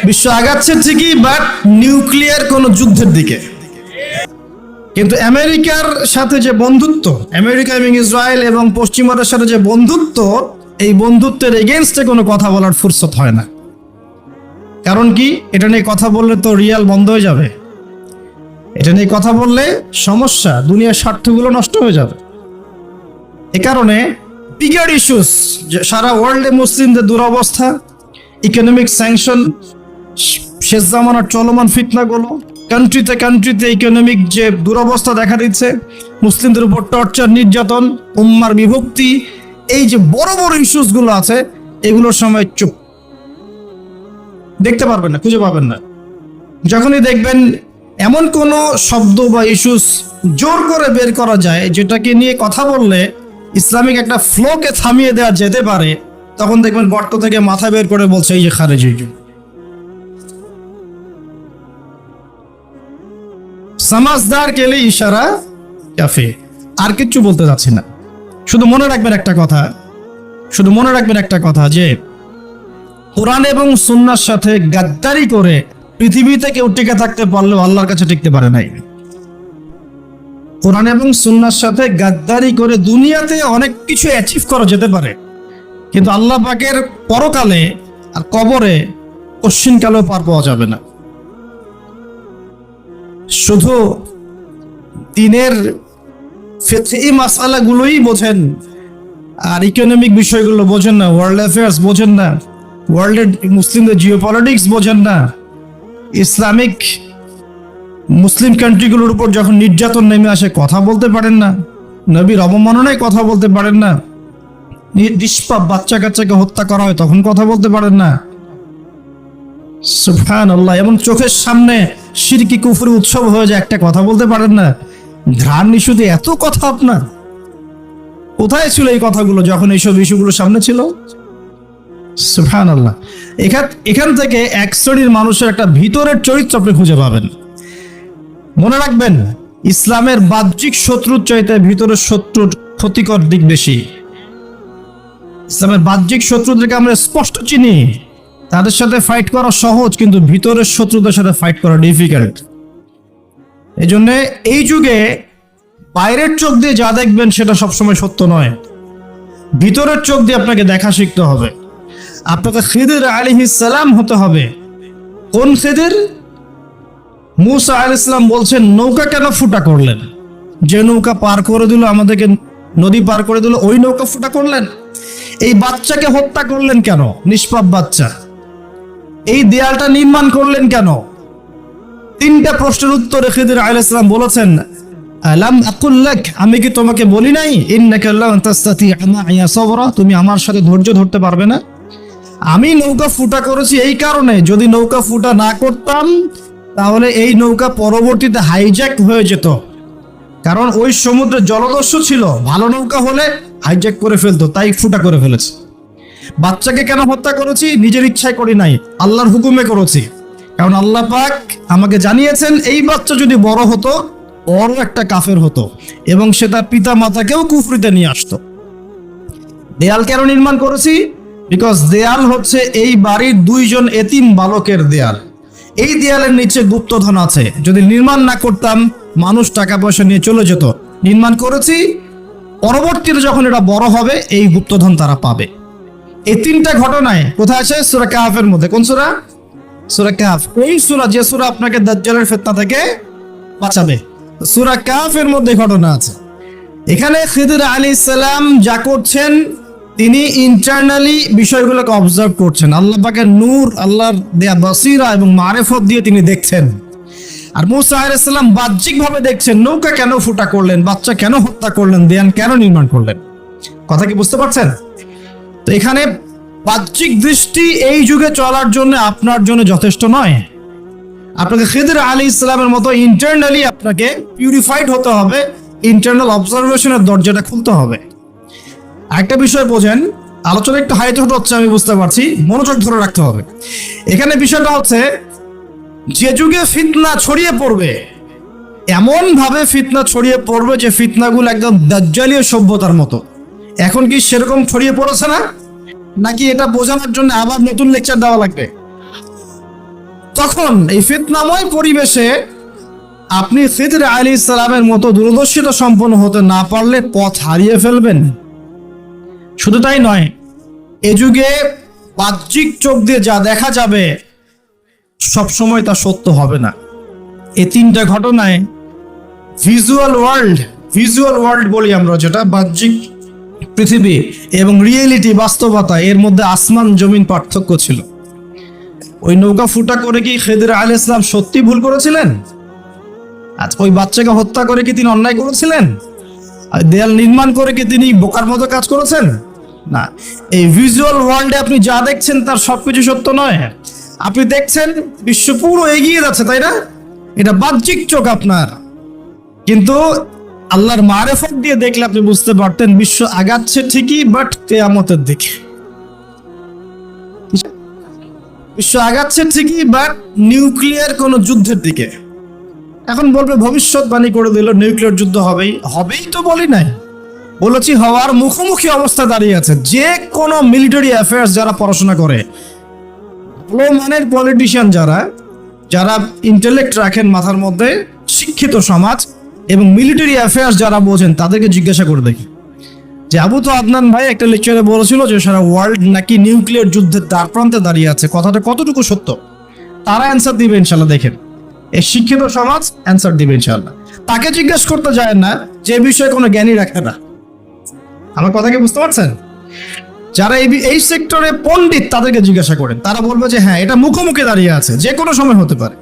বিশ্ব আগাচ্ছে ঠিকই, বাট নিউক্লিয়ার কোন যুদ্ধের দিকে। কিন্তু আমেরিকার সাথে যে বন্ধুত্ব, আমেরিকা এবং ইসরায়েল এবং পশ্চিমাদের সাথে যে বন্ধুত্ব, এই বন্ধুত্বের এগেনস্টে কোনো কথা বলার ফুরসত হয় না। কারণ কি? এটা নিয়ে কথা বললে তো রিয়াল বন্ধ হয়ে যাবে, এটা নিয়ে কথা বললে সমস্যা, দুনিয়ার স্বার্থগুলো নষ্ট হয়ে যাবে। এ কারণে বিগার ইস্যুস, সারা ওয়ার্ল্ডে মুসলিমদের দুরবস্থা, ইকোনমিক স্যাংশন, শেষ জামানার চলমান ফিতনাগুলো, কান্ট্রিতে ইকোনমিক যে দুরবস্থা দেখা দিচ্ছে, মুসলিমদের উপর টর্চার, নির্যাতন, উম্মার বিভক্তি, এই যে বড় বড় ইস্যুসগুলো আছে, এগুলোর সময় চুপ, দেখতে পারবেন না, খুঁজে পাবেন না। যখনই দেখবেন এমন কোনো শব্দ বা ইস্যুস জোর করে বের করা যায় যেটাকে নিয়ে কথা বললে ইসলামিক একটা ফ্লোকে থামিয়ে দেওয়া যেতে পারে, তখন দেখবেন গর্ত থেকে মাথা বের করে বলছে এই যে খারেজি। সমাজদার কেলে ইশারা কাফে। আর কিচ্ছু বলতে যাচ্ছি না, শুধু মনে রাখবেন একটা কথা, যে কোরআন এবং সুন্নাহর সাথে গাদ্দারি করে পৃথিবীতে কেউ টিকে থাকতে পারলেও আল্লাহর কাছে টিকতে পারে নাই। কোরআন এবং সুন্নাহর সাথে গাদ্দারি করে দুনিয়াতে অনেক কিছু অ্যাচিভ করা যেতে পারে, কিন্তু আল্লাহ পাকের পরকালে আর কবরে কশ্চিনকালেও পার পাওয়া যাবে না। শুধু দিনের ফিকহি মাসআলাগুলোই বোঝেন আর ইকোনমিক বিষয়গুলো বোঝেন না, ওয়ার্ল্ড অ্যাফেয়ার্স বোঝেন না, ওয়ার্ল্ডের মুসলিমদের জিওপলিটিক্স বোঝেন না, ইসলামিক মুসলিম কান্ট্রিগুলোর উপর যখন নির্যাতন নেমে আসে কথা বলতে পারেন না, নবীর অবমাননায় কথা বলতে পারেন না, নিষ্পাপ বাচ্চা কাচ্চাকে হত্যা করা হয় তখন কথা বলতে পারেন না, সুবহানাল্লাহ, এবং চোখের সামনে শিরকি কুফরি উৎসব হয়ে যায়, একটা কথা বলতে পারেন না। ঘ্রাণ ইস্যুতে এত কথা আপনার, কোথায় ছিল এই কথাগুলো যখন এইসব ইস্যুগুলো সামনে ছিল? সুবহানাল্লাহ। এখান থেকে এক শ্রেণীর মানুষের একটা ভিতরের চরিত্র আপনি খুঁজে পাবেন। মনে রাখবেন, ইসলামের বাহ্যিক শত্রুর চাইতে ভিতরের শত্রুর ক্ষতিকর দিক বেশি। ইসলামের বাহ্যিক শত্রুদেরকে আমরা স্পষ্ট চিনি, তাদের সাথে ফাইট করা সহজ, কিন্তু ভিতরের শত্রুদের সাথে ফাইট করা ডিফিকাল্ট। এই জন্য এই যুগে বাইরের চোখ দিয়ে যা দেখবেন সেটা সবসময় সত্য নয়, ভিতরের চোখ দিয়ে আপনাকে দেখা শিখতে হবে। আপনাকে খিদির আলাইহিস সালাম হতে হবে। কোন খিদির? মুসা আলাইহিস সালাম বলছেন, নৌকা কেন ফুটা করলেন? যে নৌকা পার করে দিল, আমাদেরকে নদী পার করে দিল, ওই নৌকা ফুটা করলেন? এই বাচ্চাকে হত্যা করলেন কেন? নিষ্পাপ বাচ্চা। এই দেয়ালটা নির্মাণ করলেন কেন? তিনটা প্রশ্নের উত্তরে খিদির আলাইহিস সালাম বলেছেন, আলাম আকুল লাক, আমি কি তোমাকে বলি নাই, ইন্নাকা লান তাসতাতিআ মা'ইয়া সাবরা, তুমি আমার সাথে ধৈর্য ধরতে পারবে না? আমি নৌকা ফুটা করেছি এই কারণে, যদি নৌকা ফুটা না করতাম তাহলে এই নৌকা পরবর্তীতে হাইজ্যাক হয়ে যেত, কারণ ওই সমুদ্রে জলদস্যু ছিল, ভালো নৌকা হলে হাইজ্যাক করে ফেলতো, তাই ফুটা করে ফেলেছে। বাচ্চাকে কেন হত্যা করেছি? নিজের ইচ্ছায় করি নাই, আল্লাহর হুকুমে করেছি, কারণ আল্লাহ পাক আমাকে জানিয়েছেন এই বাচ্চা যদি বড় হতো বড় একটা কাফের হতো এবং সে তার পিতা মাতাকেও কুফরিতে নিয়ে আসতো। দেয়াল কেন নির্মাণ করেছি? বিকজ দেয়াল হচ্ছে এই বাড়ির দুইজন এতিম বালকের দেয়াল, এই দেয়ালের নিচে গুপ্তধন আছে, যদি নির্মাণ না করতাম মানুষ টাকা পয়সা নিয়ে চলে যেত। নির্মাণ করেছি, পরবর্তীতে যখন এটা বড় হবে এই গুপ্তধন তারা পাবে। এই তিনটা ঘটনায় কোথায় আছে? সূরা কাহফের মধ্যে। কোন সূরা? সূরা কাহফ। ওই সূরা যে সূরা আপনাকে দাজ্জালের ফিতনা থেকে বাঁচাবে, সূরা কাহফের মধ্যে ঘটনা আছে। এখানে খিদির আলাইহিস সালাম যা করছেন, তিনি ইন্টারনালি বিষয়গুলোকে অবজার্ভ করছেন। আল্লাহ পাকের নূর, আল্লাহর দেয়া বসিরা এবং মারিফত দিয়ে তিনি দেখছেন। আর মুসা আলাইহিস সালাম বাহ্যিকভাবে দেখছেন, নৌকা কেন ফুটা করলেন, বাচ্চা কেন হত্যা করলেন, দেয়াল কেন নির্মাণ করলেন। কথা কি বুঝতে পারছেন? তো এখানে বাহ্যিক দৃষ্টি এই যুগে চলার জন্য আপনার জন্য যথেষ্ট নয়। আপনাকে খিদির আলাইহিস সালামের মতো ইন্টারনালি আপনাকে পিউরিফাইড হতে হবে, ইন্টারনাল অবজারভেশনের দরজাটা খুলতে হবে। একটা বিষয় বোঝেন, আলোচনা একটু হাইট হচ্ছে আমি বুঝতে পারছি, মনোযোগ ধরে রাখতে হবে। এখানে বিষয়টা হচ্ছে, যে যুগে ফিতনা ছড়িয়ে পড়বে, এমন ভাবে ফিতনা ছড়িয়ে পড়বে যে ফিতনাগুলো একদম দাজ্জালীয় সভ্যতার মতো। এখন কি সেরকম ছড়িয়ে পড়েছে না? নাকি এটা বোঝানোর জন্য আবার নতুন লেকচার দেওয়া লাগবে? তখন এই ফিতনাময় পরিবেশে আপনি খিদর আলাইহিস সালামের মতো দূরদর্শিতা সম্পন্ন হতে না পারলে পথ হারিয়ে ফেলবেন। শুধু তাই নয়, এ যুগে বাহ্যিক চোখ দিয়ে যা দেখা যাবে সবসময় তা সত্য হবে না। এই তিনটা ঘটনায় ভিজুয়াল ওয়ার্ল্ড বলি আমরা, যেটা বাহ্যিক পৃথিবী এবং রিয়েলিটি বাস্তবতা, এর মধ্যে আসমান জমিন পার্থক্য ছিল। ওই নৌকা ফুটা করে কি খিদর আলাইহিস সালাম সত্যি ভুল করেছিলেন? আচ্ছা, ওই বাচ্চাকে হত্যা করে কি তিনি অন্যায় করেছিলেন? আর দেয়াল নির্মাণ করে কি তিনি বোকার মতো কাজ করেছেন? না। এই ভিজুয়াল ওয়ার্ল্ডে আপনি যা দেখছেন তার সবকিছু সত্য নয়। আপনি দেখছেন বিশ্ব পুরো এগিয়ে যাচ্ছে, তাই না? এটা বাহ্যিক চোখ আপনার, কিন্তু আল্লাহর মারেফত দিয়ে দেখলে আপনি বুঝতে পারতেন বিশ্ব আগাচ্ছে ঠিকই, বাট কিয়ামতের দিকে। বিশ্ব আগাচ্ছে ঠিকই, বাট নিউক্লিয়ার কোন যুদ্ধের দিকে। এখন বলবে ভবিষ্যৎবাণী করে দিল নিউক্লিয়ার যুদ্ধ হবেই তো বলি নাই, বলেছি হওয়ার মুখোমুখি অবস্থা দাঁড়িয়ে আছে। যে কোনো মিলিটারি অ্যাফেয়ার্স যারা পড়াশোনা করে, ভালো মানের পলিটিশিয়ান যারা ইন্টেলেক্ট রাখেন মাথার মধ্যে, শিক্ষিত সমাজ এবং মিলিটারি অ্যাফেয়ার্স যারা বোঝেন, তাদেরকে জিজ্ঞাসা করে দেখি যে আবু তো আদনান ভাই একটা লেকচারে বলেছিল যে সারা ওয়ার্ল্ড নাকি নিউক্লিয়ার যুদ্ধের দ্বার প্রান্তে দাঁড়িয়ে আছে, কথাটা কতটুকু সত্য? তারা অ্যান্সার দিবে ইনশাল্লাহ। দেখেন, এই শিক্ষিত সমাজ অ্যান্সার দিবে ইনশাল্লাহ। তাকে জিজ্ঞেস করতে যায় না যে বিষয়ে কোনো জ্ঞানী রাখে না। আমার কথা কি বুঝতে পারছেন? যারা এই সেক্টরে পণ্ডিত তাদেরকে জিজ্ঞাসা করেন, তারা বলবে যে হ্যাঁ, এটা মুখোমুখি দাঁড়িয়ে আছে, যে কোনো সময় হতে পারে।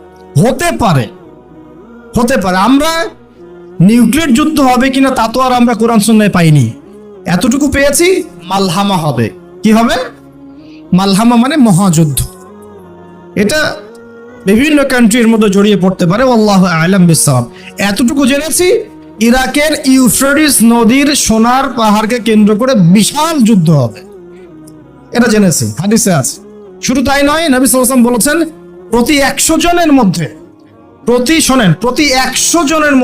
আমরা নিউক্লিয়ার যুদ্ধ হবে কিনা তা তো আর আমরা কোরআন সুন্নাহয় পাইনি। এতটুকু পেয়েছি, মালহামা হবে। কি হবে? মালহামা মানে মহাযুদ্ধ। এটা বিভিন্ন কান্ট্রির মধ্যে জড়িয়ে পড়তে পারে, আল্লাহু আ'লাম বিসসাওয়াব। এতটুকু জেনেছি, ইরাকের ইউফ্রেটিস নদীর সোনার পাহাড়কে কেন্দ্র করে বিশাল যুদ্ধ হবে, এটা জেনেছি, হাদিসে আছে। শুধু তাই নয়, নবী সাল্লাল্লাহু আলাইহি ওয়াসাল্লাম বলেছেন প্রতি 100 জনের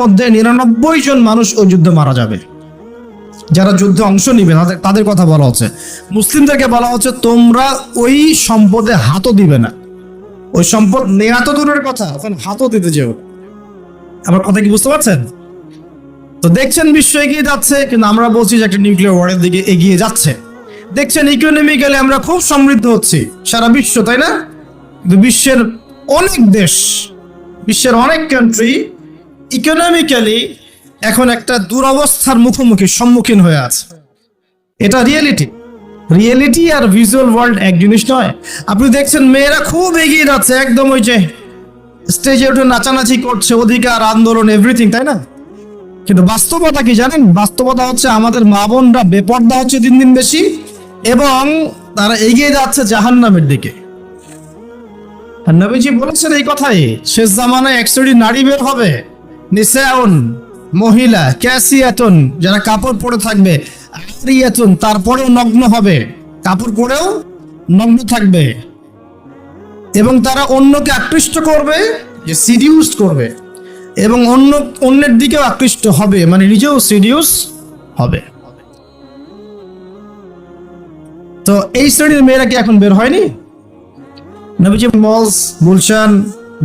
মধ্যে 99 জন মানুষ ওই যুদ্ধে মারা যাবে। যারা যুদ্ধে অংশ নিবে তাদের কথা বলা হচ্ছে। মুসলিমদেরকে বলা হচ্ছে তোমরা ওই সম্পদে হাতও দিবে না। ওই সম্পদ নেয়া তো দূরের কথা, ওখানে হাতও দিতে যেও। আমার কথা কি বুঝতে পারছেন? তো দেখছেন বিশ্ব এগিয়ে যাচ্ছে, কিন্তু আমরা বলছি যে একটা নিউক্লিয়ার ওয়ারের দিকে এগিয়ে যাচ্ছে। দেখছেন ইকোনমিক্যালি আমরা খুব সমৃদ্ধ হচ্ছি, সারা বিশ্ব, তাই না? কিন্তু বিশ্বের অনেক দেশ, বিশ্বের অনেক কান্ট্রি ইকোনমিক্যালি এখন একটা দুরবস্থার সম্মুখীন হয়ে আছে। এটা রিয়েলিটি আর ভিজুয়াল ওয়ার্ল্ড এক জিনিস নয়। আপনি দেখছেন মেয়েরা খুব এগিয়ে যাচ্ছে, একদম ওই যে স্টেজে উঠে নাচানাচি করছে, অধিকার আন্দোলন এভরিথিং, তাই না? কিন্তু বাস্তবতা কি জানেন? বাস্তবতা হচ্ছে আমাদের মা বোনরা বেপর্দা হচ্ছে দিন দিন বেশি, এবং তারা এগিয়ে যাচ্ছে জাহান্নামের দিকে। আর নবীজি বলেছেন এই কথাই, শেষ জামানায় 100টি নারী বের হবে, নিসাউন মহিলা, ক্যাসিয়াতুন যারা কাপড় পরে থাকবে, আরিয়াতুন তারপরেও নগ্ন হবে, কাপড় পরেও নগ্ন থাকবে, এবং তারা অন্যকে আকৃষ্ট করবে, যে সিডিউস করবে, এবং অন্যের দিকেও আকৃষ্ট হবে, মানে নিজেও সিডিউস হবে। তো এই শ্রেণীর মেয়েরা কি এখন বের হয়নি? নবীজি মলস, গুলশান,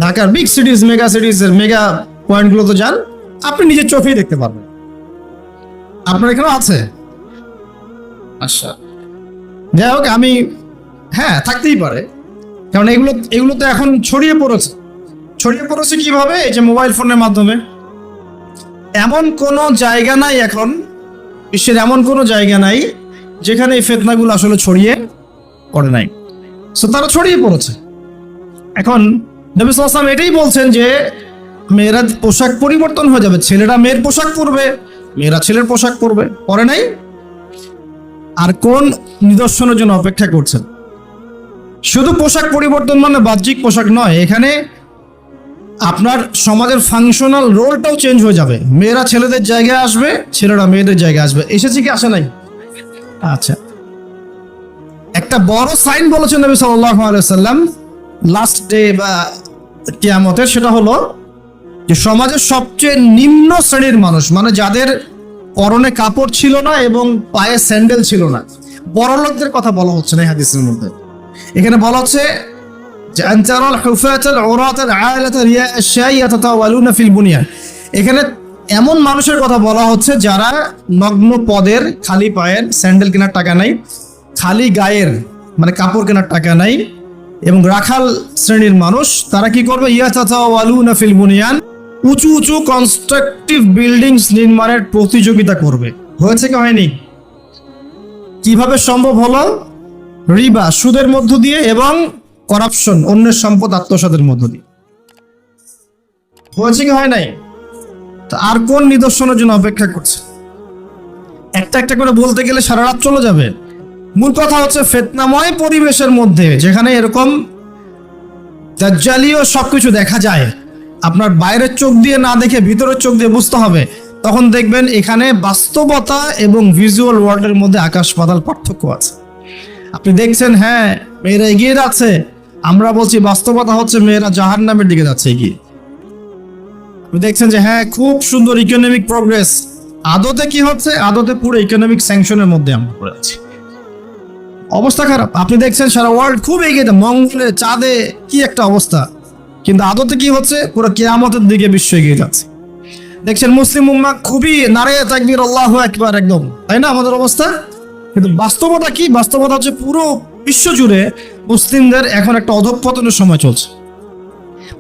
ঢাকার বিগ সিটিজ, মেগা সিটিজের মেগা পয়েন্টগুলো তো যান, আপনি নিজের চোখেই দেখতে পারবেন। আপনার এখানেও আছে। আচ্ছা, যাই হোক, হ্যাঁ থাকতেই পারে, কারণ এগুলো তো এখন ছড়িয়ে পড়েছে কিভাবে? এই যে মোবাইল ফোনের মাধ্যমে। এমন কোনো জায়গা নাই এখন, বিশ্বের এমন কোনো জায়গা নাই যেখানে এই ফিতনাগুলো আসলে ছড়িয়ে পড়ে নাই। সো তারা ছড়িয়ে পড়েছে। এখন নবী সাল্লাল্লাহু আলাইহি ওয়াসাল্লাম এটাই বলছেন যে মেয়েরা পোশাক পরিবর্তন হয়ে যাবে, ছেলেরা মেয়ের পোশাক পরবে, মেয়েরা ছেলের পোশাক পরবে। পরে নাই? আর কোন নিদর্শনের জন্য অপেক্ষা করছেন? শুধু পোশাক পরিবর্তন মানে বাহ্যিক পোশাক নয়, এখানে আপনার সমাজের ফাংশনাল রোলটাও চেঞ্জ হয়ে যাবে। মেয়েরা ছেলেদের জায়গায় আসবে, ছেলেরা মেয়েদের জায়গায় আসবে। এসেছে কি আসে নাই? আচ্ছা, একটা বড় সাইন বলেছেন নবী সাল্লাল্লাহু আলাইহি ওয়াসাল্লাম লাস্ট ডে বা কিয়ামতের, সেটা হলো যে সমাজের সবচেয়ে নিম্ন শ্রেণীর মানুষ, মানে যাদের পরনে কাপড় ছিল না এবং পায়ে স্যান্ডেল ছিল না, বড় লোকদের কথা বলা হচ্ছে না এই হাদিসের মধ্যে। এখানে বলা হচ্ছে যে আনতারাল হুফাতাল উরাতাল আলাতা রিয়া আশ-শাই ইয়াতাতাওয়ালুনা ফিল বুনিয়ান, এখানে এমন মানুষের কথা বলা হচ্ছে যারা নগ্ন পদের, খালি পায়ের, স্যান্ডেল কেনার টাকা নাই, খালি গায়ের মানে কাপড় কেনার টাকা নাই এবং রাখাল শ্রেণীর মানুষ, তারা কি করবে? ইয়াতাতাওয়ালুনা ফিল বুনিয়ান, উঁচু উঁচু কনস্ট্রাকটিভ বিল্ডিংস নির্মাণের প্রতিযোগিতা করবে। হয়েছে কি হয়নি? কিভাবে সম্ভব হলো? রিবা, সুদের মধ্য দিয়ে, এবং করাপশন, অন্যের সম্পদ আত্মসাতের মধ্য দিয়ে। হয়েছে কি হয় নাই? তো আর কোন নিদর্শনের জন্য অপেক্ষা করছে? একটা একটা করে বলতে গেলে সারা রাত চলে যাবে। মূল কথা হচ্ছে ফিতনাময় পরিবেশের মধ্যে যেখানে এরকম দাজ্জালীয় সবকিছু দেখা যায়, আপনার বাইরের চোখ দিয়ে না দেখে ভিতরের চোখ দিয়ে বুঝতে হবে, তখন দেখবেন এখানে বাস্তবতা এবং ভিজুয়াল ওয়ার্ল্ডের মধ্যে আকাশ পাতাল পার্থক্য আছে। আপনি দেখছেন হ্যাঁ মেয়েরা এগিয়ে যাচ্ছে, আমরা বলছি বাস্তবতা হচ্ছে মেয়েরা জাহান্নামের দিকে যাচ্ছে এগিয়ে। আপনি দেখছেন যে হ্যাঁ খুব সুন্দর ইকোনমিক প্রোগ্রেস, আদতে কি হচ্ছে? আদতে পুরো ইকোনমিক স্যাংশনের মধ্যে আমরা পড়ে আছি, অবস্থা খারাপ। আপনি দেখছেন সারা ওয়ার্ল্ড খুব এগিয়ে, মঙ্গলে, চাঁদে কি একটা অবস্থা, কিন্তু আদতে কি হচ্ছে? পুরো কিয়ামতের দিকে বিশ্ব এগিয়ে যাচ্ছে। দেখছেন মুসলিম উম্মাহ খুবই নারে তাকবীর আল্লাহু আকবার একদম, তাই না আমাদের অবস্থা? কিন্তু বাস্তবতা কি? বাস্তবতা হচ্ছে পুরো বিশ্ব জুড়ে মুসলিমদের এখন একটা অধঃপতনের সময় চলছে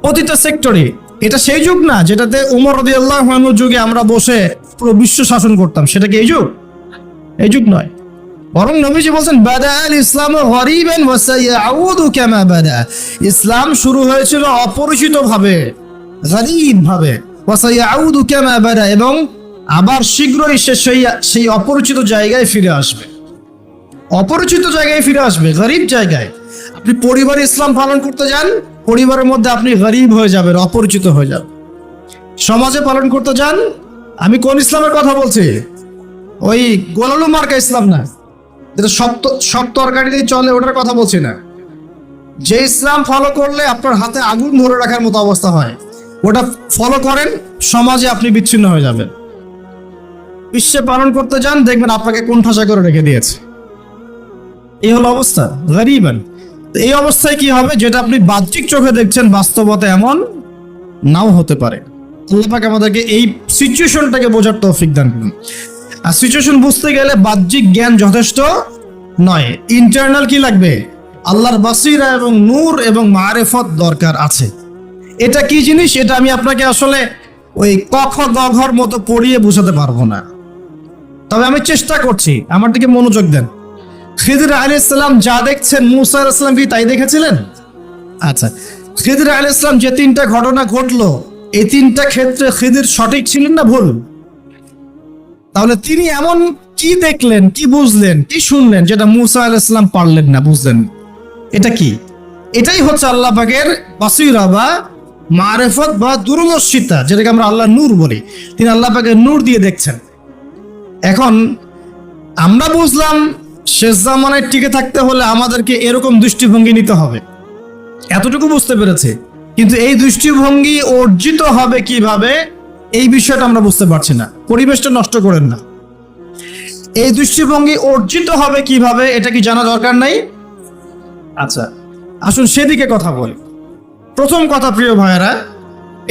প্রতিটা সেক্টরে। এটা সেই যুগ না যেটাতে উমর রাদিয়াল্লাহু আনহুর যুগে আমরা বসে পুরো বিশ্ব শাসন করতাম, সেটা কি এই যুগ? এই যুগ নয়। বরং নবীজি বলছেন বাদা আল ইসলাম গরিবান ওয়া সায়াউদু কামা বাদা, ইসলাম শুরু হয়েছিল অপরিচিত ভাবে, গরীব ভাবে, ওয়া সায়াউদু কামা বাদা, এবং আবার শীঘ্রই সে সেই অপরিচিত জায়গায় ফিরে আসবে। অপরিচিত জায়গায় ফিরে আসবে, গরীব জায়গায়। আপনি পরিবারে ইসলাম পালন করতে যান, পরিবারের মধ্যে আপনি গরীব হয়ে যাবেন, অপরিচিত হয়ে যাবেন। সমাজে পালন করতে যান, আমি কোন ইসলামের কথা বলছি? ওই গোলালু মার্কা ইসলাম না, যেটা সব তরকারি দিয়ে চলে, ওটার কথা বলছি না। যে ইসলাম ফলো করলে আপনার হাতে আগুন ধরে রাখার মতো অবস্থা হয়, ওটা ফলো করেন, সমাজে আপনি বিচ্ছিন্ন হয়ে যাবেন। বিশ্বে পালন করতে যান, দেখবেন আপনাকে কোণঠাসা করে রেখে দিয়েছে। এই হলো অবস্থা, গরীবান। এই অবস্থায় কি হবে? যেটা আপনি বাহ্যিক চোখে দেখছেন, বাস্তবতা এমন নাও হতে পারে। আল্লাহ পাক আমাদেরকে এই সিচুয়েশনটাকে বোঝার তৌফিক দান করুন। আর সিচুয়েশন বুঝতে গেলে বাহ্যিক জ্ঞান যথেষ্ট নয়, ইন্টারনাল কি লাগবে? আল্লাহর বাসিরা এবং নূর এবং মারিফত দরকার আছে। এটা কি জিনিস? এটা আমি আপনাকে আসলে ওই ক খ গ ঘর মতো পড়িয়ে বোঝাতে পারবো না, তবে আমি চেষ্টা করছি। আমার দিকে মনোযোগ দেন। খিদির আলাইহিস সালাম যা দেখছেন, মূসা আলাইহিস সালাম কি তাই দেখেছিলেন? আচ্ছা, খিদির আলাইহিস সালাম যে তিনটা ঘটনা ঘটলো, এই তিনটা ক্ষেত্রে খিদির সঠিক ছিলেন না ভুল? তাহলে তিনি এমন কি দেখলেন, কি বুঝলেন, কি শুনলেন যেটা মূসা আলাইহিস সালাম পারলেন না, বুঝলেন? এটা কি? এটাই হচ্ছে আল্লাহ পাকের বাসিরা বা মারিফত বা দূরদর্শিতা, যেটাকে আমরা আল্লাহর নূর বলি। তিনি আল্লাহ পাকের নূর দিয়ে দেখছেন। এখন আমরা বুঝলাম শেষ জামানায় টিকে থাকতে হলে আমাদেরকে এরকম দৃষ্টিভঙ্গি নিতে হবে, এতটুকু বুঝতে পেরেছে। কিন্তু এই দৃষ্টিভঙ্গি অর্জিত হবে কিভাবে, এই বিষয়টা আমরা বুঝতে পারছি না। পরিবেশটা নষ্ট করেন না। এই দৃষ্টিভঙ্গি অর্জিত হবে কিভাবে, এটা কি জানা দরকার নাই? আচ্ছা, আসুন সেদিকে কথা বলি। প্রথম কথা প্রিয় ভাইয়েরা,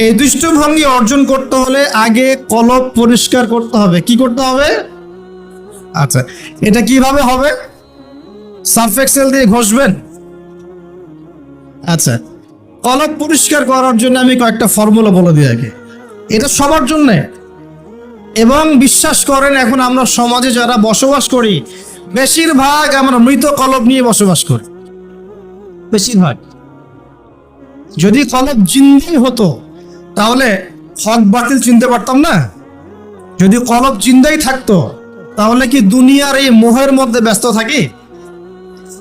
এই দৃষ্টিভঙ্গি অর্জন করতে হলে আগে কলব পরিষ্কার করতে হবে। কি করতে হবে? আচ্ছা, এটা কিভাবে হবে? সার্ফ এক্সেল দিয়ে ঘষবেন? আচ্ছা, কলব পরিষ্কার করার জন্য আমি কয়েকটা ফর্মুলা বলে দিই আগে। এটা সবার জন্যে। এবং বিশ্বাস করেন, এখন আমরা সমাজে যারা বসবাস করি, বেশিরভাগ আমরা মৃত কলব নিয়ে বসবাস করি। বেশিরভাগ। যদি কলব জিন্দাই হতো তাহলে হক বাতিল চিনতে পারতাম না। যদি কলব জিন্দাই থাকতো তাহলে কি দুনিয়ার এই মোহের মধ্যে ব্যস্ত থাকি?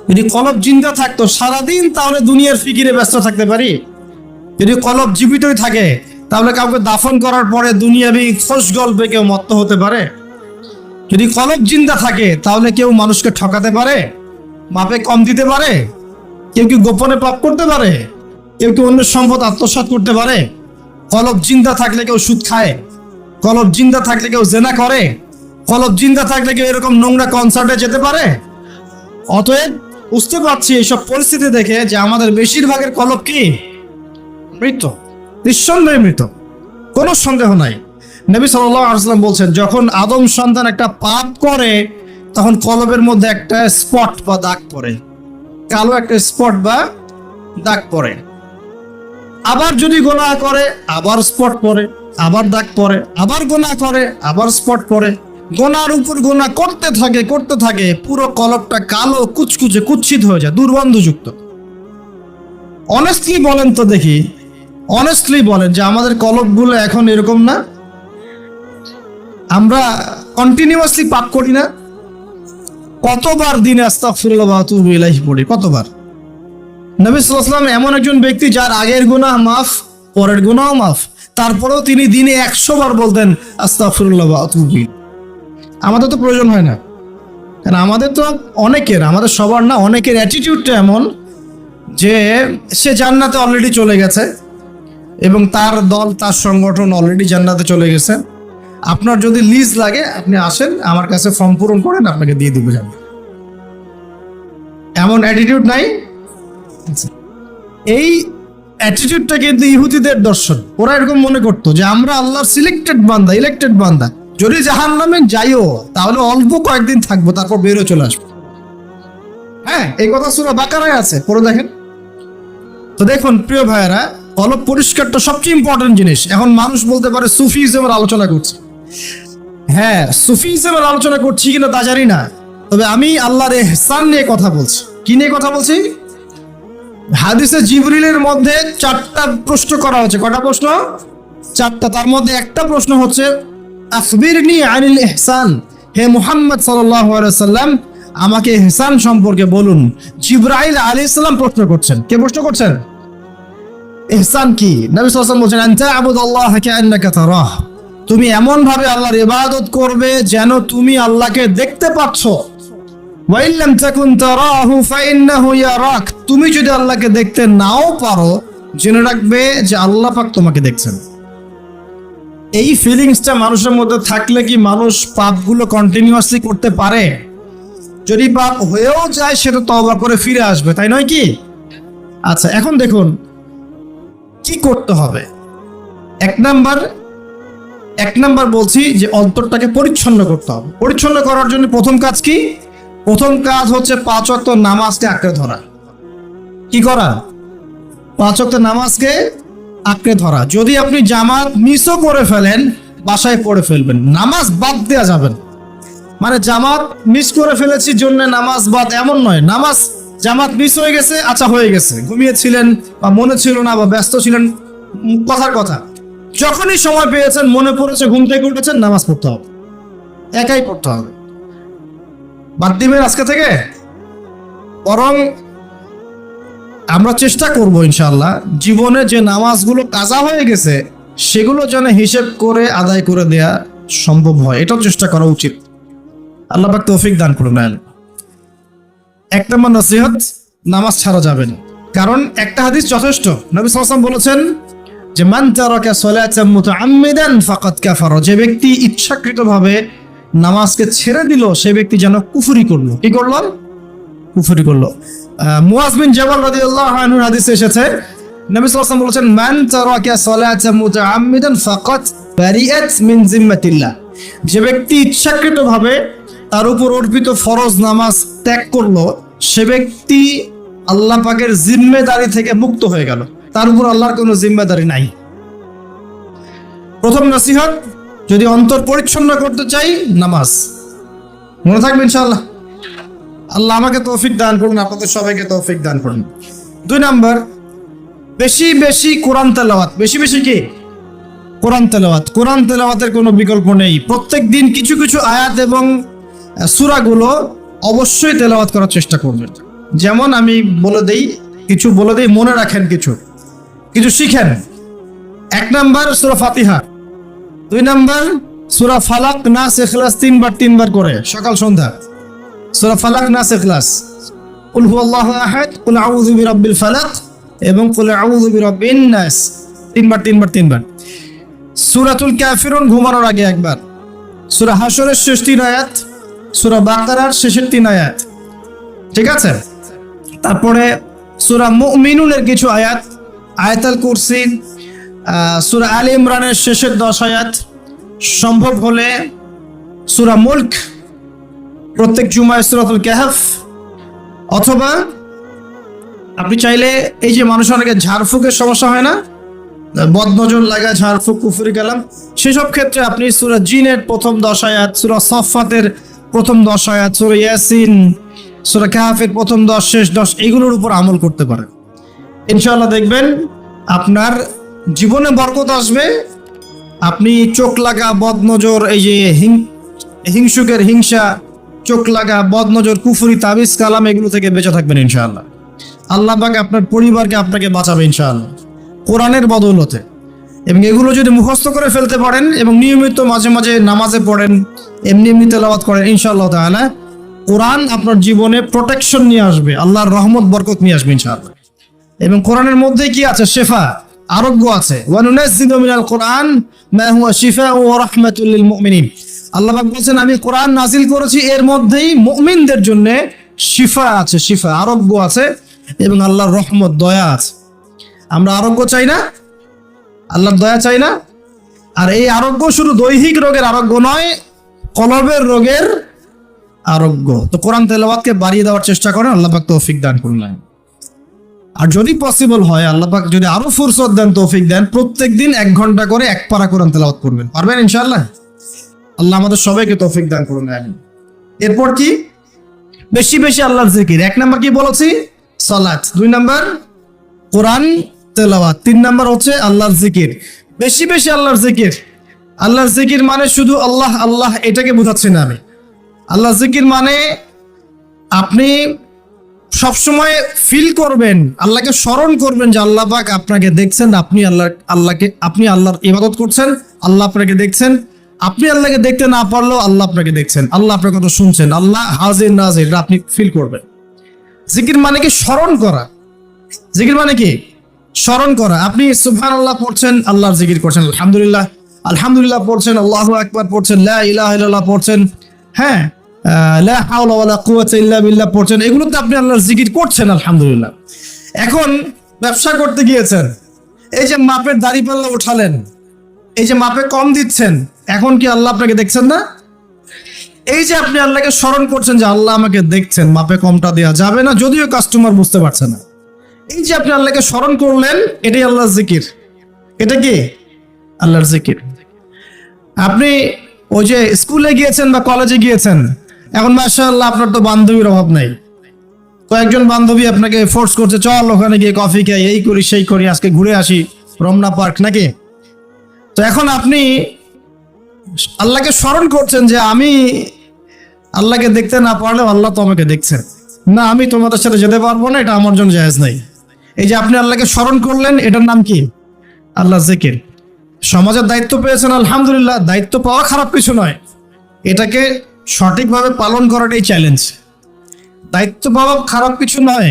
যদি কলব জিন্দা থাকতো সারাদিন তাহলে দুনিয়ার ফিকিরে ব্যস্ত থাকতে পারি। যদি কলব জীবিতই থাকে তাহলে কাউকে দাফন করার পরে দুনিয়াবি খোশ গল্পে কেউ মত্ত হতে পারে। যদি কলব জিন্দা থাকে তাহলে কেউ মানুষকে ঠকাতে পারে, মাপে কম দিতে পারে, কেউ কি গোপনে পাপ করতে পারে, কেউ কি অন্যের সম্পদ আত্মসাৎ করতে পারে। কলব জিন্দা থাকলে কেউ সুদ খায়, কলব জিন্দা থাকলে কেউ জেনা করে, কলব জিন্দা থাকলে কেউ এরকম নোংরা কনসার্টে যেতে পারে। অতএব বুঝতে পারছি এইসব পরিস্থিতি দেখে যে আমাদের বেশিরভাগের কলব কি মৃত, নিঃসন্দেহে মৃত, কোনো সন্দেহ নাই। নবী সাল্লাল্লাহু আলাইহি ওয়াসাল্লাম বলছেন, যখন আদম সন্তান একটা পাপ করে তখন কলবের মধ্যে একটা স্পট বা দাগ পড়ে, কালো একটা স্পট বা দাগ পড়ে। আবার যদি গুনাহ করে আবার স্পট পড়ে, আবার দাগ পড়ে, আবার গুনাহ করে আবার স্পট পড়ে, গোনার উপর গোনা করতে থাকে, পুরো কলবটা কালো কুচকুচে কুৎসিত হয়ে যায়, দুর্গন্ধযুক্ত। অনেস্টলি বলেন তো দেখি, অনেস্টলি বলেন যে আমাদের কলবগুলো এখন এরকম না? আমরা কন্টিনিউয়াসলি পাপ করি না? কতবার দিনে আস্তাগফিরুল্লাহ ওয়া আতুবু ইলাইহি পড়ি, কতবার? নবী সাল্লাল্লাহু আলাইহি ওয়াসাল্লাম এমন একজন ব্যক্তি যার আগের গুনাহ মাফ, পরের গুনাহও মাফ, তারপরেও তিনি দিনে 100 বার বলতেন আস্তাগফিরুল্লাহ ওয়া আতুবু ইলাইহি। আমাদের তো প্রয়োজন হয় না, কারণ আমাদের তো আমাদের সবার না, অনেকের অ্যাটিটিউডটা এমন যে সে জান্নাতে অলরেডি চলে গেছে এবং তার দল, তার সংগঠন অলরেডি জান্নাতে চলে গেছে। আপনার যদি লিজ লাগে আপনি আসেন, আমার কাছে ফর্ম পূরণ করেন, আপনাকে দিয়ে দিব জান্নাত। এমন অ্যাটিটিউড নাই? এই অ্যাটিটিউডটা কিন্তু ইহুদিদের দর্শন। ওরা এরকম মনে করতো যে আমরা আল্লাহর সিলেক্টেড বান্দা, ইলেক্টেড বান্দা, যদি জাহান্নামে যাইও তাহলে অল্প কয়েকদিন থাকবো, তারপর বেরো চলে আসবো। হ্যাঁ, এই কথা সূরা বাকারায় আছে, পড়ে দেখেন তো। দেখুন প্রিয় ভাইয়েরা, কলব পরিষ্কারটা সবচেয়ে ইম্পর্টেন্ট জিনিস। এখন মানুষ বলতে পারে সুফিজমের আলোচনা করছি। হ্যাঁ, সুফিজমের আলোচনা করছি কিনা তা জানি না, তবে আমি আল্লাহর ইহসান নিয়ে কথা বলছি। কি নিয়ে কথা বলছি? হাদিসে জিবরিলের মধ্যে 4টা প্রশ্ন করা হচ্ছে। কয়টা প্রশ্ন? 4টা। তার মধ্যে একটা প্রশ্ন হচ্ছে আখবিরনি আনিল ইহসান, হে মুহাম্মদ সাল্লাল্লাহু আলাইহি ওয়াসাল্লাম আমাকে ইহসান সম্পর্কে বলুন। জিবরাইল আলাইহিস সালাম প্রশ্ন করছেন। কে প্রশ্ন করছেন? ইহসান কি? নবী সাল্লাল্লাহু আলাইহি ওয়াসাল্লাম বলছেন আনতা আবুদাল্লাহ কাআন্নাকা তারাহ, তুমি এমন ভাবে আল্লাহর ইবাদত করবে যেন তুমি আল্লাহকে দেখতে পাচ্ছ। ওয়া ইল্লাম তাকুন তারাহু ফাইন্নাহু ইয়ারাক, তুমি যদি আল্লাহকে দেখতে নাও পারো জেনে রাখবে যে আল্লাহ পাক তোমাকে দেখছেন। এই ফিলিংসটা মানুষের মধ্যে থাকলে কি মানুষ পাপগুলো কন্টিনিউয়াসলি করতে পারে? যদি পাপ হয়েও যায় সেটা তওবা করে ফিরে আসবে, তাই নয় কি? আচ্ছা, এখন দেখুন কি করতে হবে। এক নাম্বার বলছি যে অন্তরটাকে পরিচ্ছন্ন করতে হবে। পরিচ্ছন্ন করার জন্য প্রথম কাজ কি? প্রথম কাজ হচ্ছে 5 ওয়াক্ত নামাজকে আঁকড়ে ধরা। কি করা? 5 ওয়াক্ত নামাজকে আঁকড়ে ধরা। যদি আপনি জামাত মিসও করে ফেলেন, বাসায় পড়ে ফেলবেন, নামাজ বাদ দেওয়া যাবে না। মানে জামাত মিস করে ফেলেছি জন্য নামাজ বাদ, এমন নয়। জামাত মিস হয়ে গেছে, আচ্ছা হয়ে গেছে, ঘুমিয়েছিলেন বা মনে ছিল না বা ব্যস্ত ছিলেন, কথার কথা, যখনই সময় পেয়েছেন, মনে পড়েছে, ঘুম থেকে উঠেছেন, নামাজ পড়তে হবে, একাই পড়তে হবে। বাদ দিবেন আজকে থেকে? বরং আমরা চেষ্টা করব ইনশাআল্লাহ জীবনে যে নামাজগুলো কাজা হয়ে গেছে সেগুলো যেন হিসেব করে আদায় করে দেয়া সম্ভব হয়, এটাও চেষ্টা করা উচিত। আল্লাহ পাক তৌফিক দান করুন। 1 নম্বর নসিহত, নামাজ ছাড়া যাবে না। কারণ একটা হাদিস যথেষ্ট। নবী সাল্লাল্লাহু আলাইহি ওয়াসাল্লাম বলেছেন যে মান তারাকা সালাতান মুতাআম্মিদান ফাকাদ কাফারা, যে ব্যক্তি ইচ্ছাকৃতভাবে নামাজকে ছেড়ে দিল সে ব্যক্তি যেন কুফরি করলো। কি করলো? কুফরি করলো। মুয়াজ বিন জাবাল রাদিয়াল্লাহু আনহুর হাদিসে এসেছে, নবী সাল্লাল্লাহু আলাইহি ওয়াসাল্লাম বলেছেন মান তারাকা সালাতান মুতাআম্মিদান ফাকাদ বারিআত মিন জিম্মাতিল্লাহ, যে ব্যক্তি ইচ্ছাকৃতভাবে তার উপর অর্পিত ফরজ নামাজ ত্যাগ করলো সে ব্যক্তি আল্লাহ পাকের জিম্মেদারি থেকে মুক্ত হয়ে গেল, তার উপর আল্লাহর কোনো জিম্মেদারি নাই। প্রথম নসিহত, যদি অন্তর পরিচ্ছন্ন করতে চাই নামাজ। মনে থাকবে ইনশাআল্লাহ। আল্লাহ আমাকে তৌফিক দান করুন, আপনাদের সবাইকে তৌফিক দান করুন। 2 নাম্বার, বেশি বেশি কোরআন তেলাওয়াত। বেশি বেশি কি? কোরআন তেলাওয়াত। কোরআন তেলাওয়াতের কোনো বিকল্প নেই। প্রত্যেক দিন কিছু কিছু আয়াত এবং সূরাগুলো অবশ্যই তেলাওয়াত করার চেষ্টা করবেন। যেমন আমি বলে দেই, মনে রাখেন, কিছু শিখেন। 1 নাম্বার সূরা ফাতিহা, 2 নাম্বার সূরা ফালাক, নাস, ইখলাস 3 বার করে সকাল সন্ধ্যা। সূরা ফালাক, নাস, ইখলাস, কুল হুয়াল্লাহু আহাদ, কুল আউযু বিরাব্বিল ফালাক এবং কুল আউযু বিরাব্বিন নাস 3 বার। সূরাতুল কাফিরুন ঘুমানোর আগে 1 বার। সূরা হাশরের শেষ 3 আয়াত, সূরা বাকারার শেষের 3 আয়াত। ঠিক আছে? তারপরে সূরা মুমিনুনের কিছু আয়াত, আয়াতুল কুরসি, সূরা আলে ইমরানের শেষের 10 আয়াত, সম্ভব হলে সূরা মুলক, প্রত্যেক জুমায় সূরাতুল কাহফ, অথবা আপনি চাইলে এই যে মানুষ অনেকে ঝাড়ফুঁকের সমস্যা হয় না, বদনজর লাগা, ঝাড়ফুঁক, কুফরি কালাম, সেসব ক্ষেত্রে আপনি সূরা জিনের প্রথম 10 আয়াত, সূরা সফফাতের প্রথম 10 আয়াত, সূরা ইয়াসিন, সূরা কাহফের প্রথম 10 শেষ 10 এগুলোর উপর আমল করতে পারেন। ইনশাআল্লাহ দেখবেন আপনার জীবনে বরকত আসবে। আপনি চোখ লাগা, বদনজর, এই যে হিংসুকের হিংসা, চোখ লাগা, বদনজর, কুফরি, তাবিজ কালাম এগুলো থেকে বেঁচে থাকবেন ইনশাআল্লাহ। আল্লাহ পাক আপনার পরিবারকে আপনাকে বাঁচাবে ইনশাআল্লাহ কোরআনের বদৌলতে। এবং এগুলো যদি মুখস্থ করে ফেলতে পারেন এবং নিয়মিত মাঝে মাঝে নামাজে পড়েন, এমনি তেলাওয়াত করেন, ইনশাআল্লাহ তাআলা কোরআন আপনার জীবনে প্রোটেকশন নিয়ে আসবে, আল্লাহর রহমত বরকত নিয়ে আসবে ইনশাআল্লাহ। এবং কোরআনের মধ্যে কি আছে? শিফা, আরোগ্য আছে। ওয়া নুনাজ্জিলু মিনাল কোরআন মা হুয়া শিফাউ ওয়া রাহমাতুল লিল মুমিনিন। আল্লাহ পাক বলেন আমি কোরআন নাজিল করেছি, এর মধ্যেই মুমিনদের জন্য শিফা আছে, শিফা আরোগ্য আছে এবং আল্লাহর রহমত, দয়া আছে। আমরা আরোগ্য চাই না? আল্লাহর দয়া চাই না? আর এই আরোগ্য শুধু দৈহিক রোগের আরোগ্য নয়, কলবের রোগের আরোগ্য। তো কোরআন তেলাওয়াতকে বাড়িয়ে দেওয়ার চেষ্টা করেন, আল্লাহ পাক তৌফিক দান করুন। আর যদি পসিবল হয়, আল্লাহ পাক যদি আরো ফুরসত দেন, তৌফিক দেন, প্রত্যেকদিন 1 ঘন্টা করে 1 পারা কোরআন তেলাওয়াত করবেন। পারবেন ইনশাআল্লাহ? আল্লাহ আমাদের সবাইকে তৌফিক দান করুন। এরপর কি? বেশি বেশি আল্লাহর জিকির। 1 নাম্বার কি বলেছি? সালাত। 2 নাম্বার কোরআন তেলাওয়াত। 3 নাম্বার হচ্ছে আল্লাহর জিকির। বেশি বেশি আল্লাহর জিকির। আল্লাহর জিকির মানে শুধু আল্লাহ আল্লাহ এটাকে বোঝাচ্ছি না আমি। আল্লাহর জিকির মানে আপনি সবসময় ফিল করবেন, আল্লাহকে স্মরণ করবেন যে আল্লাহ পাক আপনাকে দেখছেন, আপনি আল্লাহর ইবাদত করছেন, আল্লাহ আপনাকে দেখছেন। আপনি আল্লাহকে দেখতে না পারলেও আল্লাহ আপনাকে দেখছেন, আল্লাহ আপনার কথা শুনছেন, আল্লাহ হাজির নাজির, আপনি ফিল করবেন। জিকির মানে কি? স্মরণ করা। জিকির মানে কি? স্মরণ করা। আপনি সুবহানাল্লাহ পড়ছেন, আল্লাহর জিকির করছেন, আলহামদুলিল্লাহ আলহামদুলিল্লাহ পড়ছেন, আল্লাহু আকবার পড়ছেন, লা ইলাহা ইল্লাল্লাহ পড়ছেন, হ্যাঁ, লা হাওলা ওয়ালা কুওয়াতা ইল্লা বিল্লাহ পড়ছেন, এগুলোতে আপনি আল্লাহর জিকির করছেন, আলহামদুলিল্লাহ। এখন ব্যবসা করতে গিয়েছেন, এই যে মাপের দাড়িপাল্লা উঠালেন, এই যে মাপে কম দিচ্ছেন, এখন কি আল্লাহ আপনাকে দেখছেন না? এই যে আপনি আল্লাহকে স্মরণ করছেন যে আল্লাহ আমাকে দেখছেন, মাপে কমটা দেওয়া যাবে না, যদিও কাস্টমার বুঝতে পারছে না। এই যে আপনি আল্লাহকে স্মরণ করলেন, এটাই আল্লাহর জিকির। এটা কি? আল্লাহর জিকির। আপনি ওই যে স্কুলে গিয়েছেন বা কলেজে গিয়েছেন, এখন মাশাআল্লাহ আপনার তো বান্ধবীর অভাব নাই, কয়েকজন বান্ধবী আপনাকে ফোর্স করছে, চল ওখানে গিয়ে কফি খাই, এই করি সেই করি, আজকে ঘুরে আসি রমনা পার্ক, নাকি? তো এখন আপনি আল্লাহকে স্মরণ করছেন যে আমি আল্লাহকে দেখতে না পারলেও আল্লাহ তো আমাকে দেখছেন, না আমি তোমাদের সাথে যেতে পারবো না, এটা আমার জন্য জায়েজ নাই। এই যে আপনি আল্লাহকে স্মরণ করলেন, এটার নাম কি? আল্লাহর জিকির। সমাজের দায়িত্ব পেয়েছেন, আলহামদুলিল্লাহ, দায়িত্ব পাওয়া খারাপ কিছু নয়, এটাকে সঠিকভাবে পালন করাটাই চ্যালেঞ্জ। দায়িত্ব পাওয়া খারাপ কিছু নয়,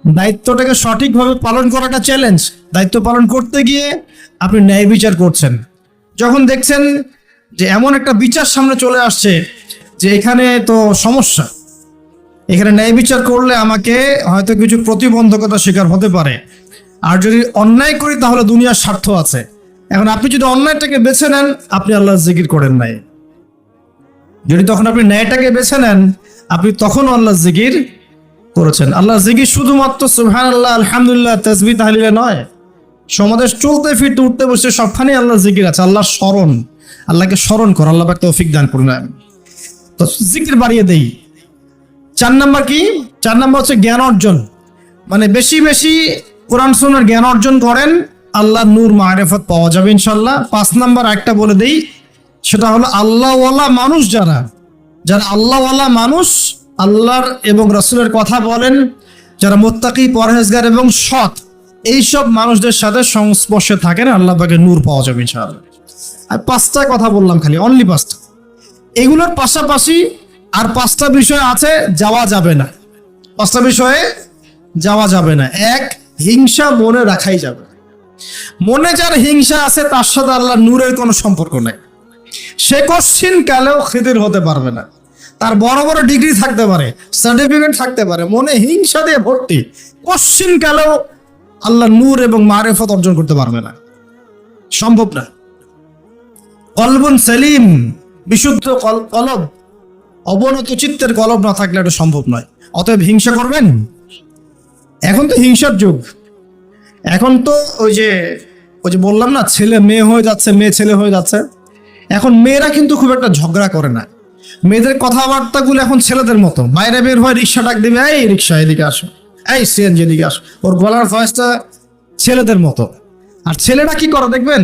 দায়িত্বটাকে সঠিকভাবে পালন করাটা চ্যালেঞ্জ। দায়িত্ব পালন করতে গিয়ে আপনি ন্যায় বিচার করছেন, যখন দেখছেন যে এমন একটা বিচার সামনে চলে আসছে যে এখানে তো সমস্যা, এখানে ন্যায় বিচার করলে আমাকে হয়তো কিছু প্রতিবন্ধকতা শিকার হতে পারে, আর যদি অন্যায় করি তাহলে দুনিয়ার স্বার্থ আছে। এখন আপনি যদি অন্যায়টাকে বেছে নেন, আপনি আল্লাহর জিকির করেন নাই। যদি তখন আপনি ন্যায়টাকে বেছে নেন, আপনি তখন আল্লাহর জিকির করেছেন। আল্লাহর জিকির শুধুমাত্র সুবহানাল্লাহ, আলহামদুলিল্লাহ, তাসবিহ, তাহলিলে নয়, সমাজে চলতে ফিরতে উঠতে বসে সবখানে আল্লাহর জিকির আছে। আল্লাহর স্মরণ, আল্লাহকে স্মরণ করো, আল্লাহ পাক তৌফিক দান করুন। তো জিকির বাড়িয়ে দেই। 4 নাম্বার কি? 4 নাম্বার হচ্ছে জ্ঞান অর্জন। মানে বেশি বেশি কোরআন সুন্নাহর জ্ঞান অর্জন করেন, আল্লাহর নূর মারিফত পাওয়া যাবে ইনশাআল্লাহ। 5 নাম্বার একটা বলে দেই, সেটা হলো আল্লাহওয়ালা মানুষ, যারা আল্লাহওয়ালা মানুষ, আল্লাহর এবং রাসূলের কথা বলেন, যারা মুত্তাকি, পরহেজগার এবং সৎ, এইসব মানুষদের সাথে সংস্পর্শে থাকেন, আল্লাহ পাকের নূর পাওয়া যাবে ইনশাআল্লাহ। আর 5টা কথা বললাম, খালি অনলি 5টা। এগুলোর পাশাপাশি আর 5টা বিষয় আছে, যাওয়া যাবে না। 5টা বিষয়ে যাওয়া যাবে না। 1, হিংসা মনে রাখাই যাবে। মনে যার হিংসা আছে, তার সাথে আল্লাহর নূরের কোনো সম্পর্ক নাই, সে কশ্চিন কালেও খিদির হতে পারবে না। তার বড় বড় ডিগ্রি থাকতে পারে, সার্টিফিকেট থাকতে পারে, মনে হিংসা দিয়ে ভর্তি, কোশ্চিন কালেও আল্লাহ নূর এবং মারেফত অর্জন করতে পারবে না, সম্ভব না। কলবুন সেলিম, বিশুদ্ধ কলব, অবনত চিত্তের কলব না থাকলে এটা সম্ভব নয়। অতএব হিংসা করবেন। এখন তো হিংসার যুগ, এখন তো ওই যে বললাম না, ছেলে মেয়ে হয়ে যাচ্ছে, মেয়ে ছেলে হয়ে যাচ্ছে। এখন মেয়েরা কিন্তু খুব একটা ঝগড়া করে না, মেয়েদের কথাবার্তাগুলো এখন ছেলেদের মতো। বাইরে বের হয়, রিক্সা ডাক দিবে, এই রিক্সা এদিকে আসো, এই সিএনজি এদিকে আসো, ওর গলার ভয়েসটা ছেলেদের মতো। আর ছেলেরা কি করে দেখবেন,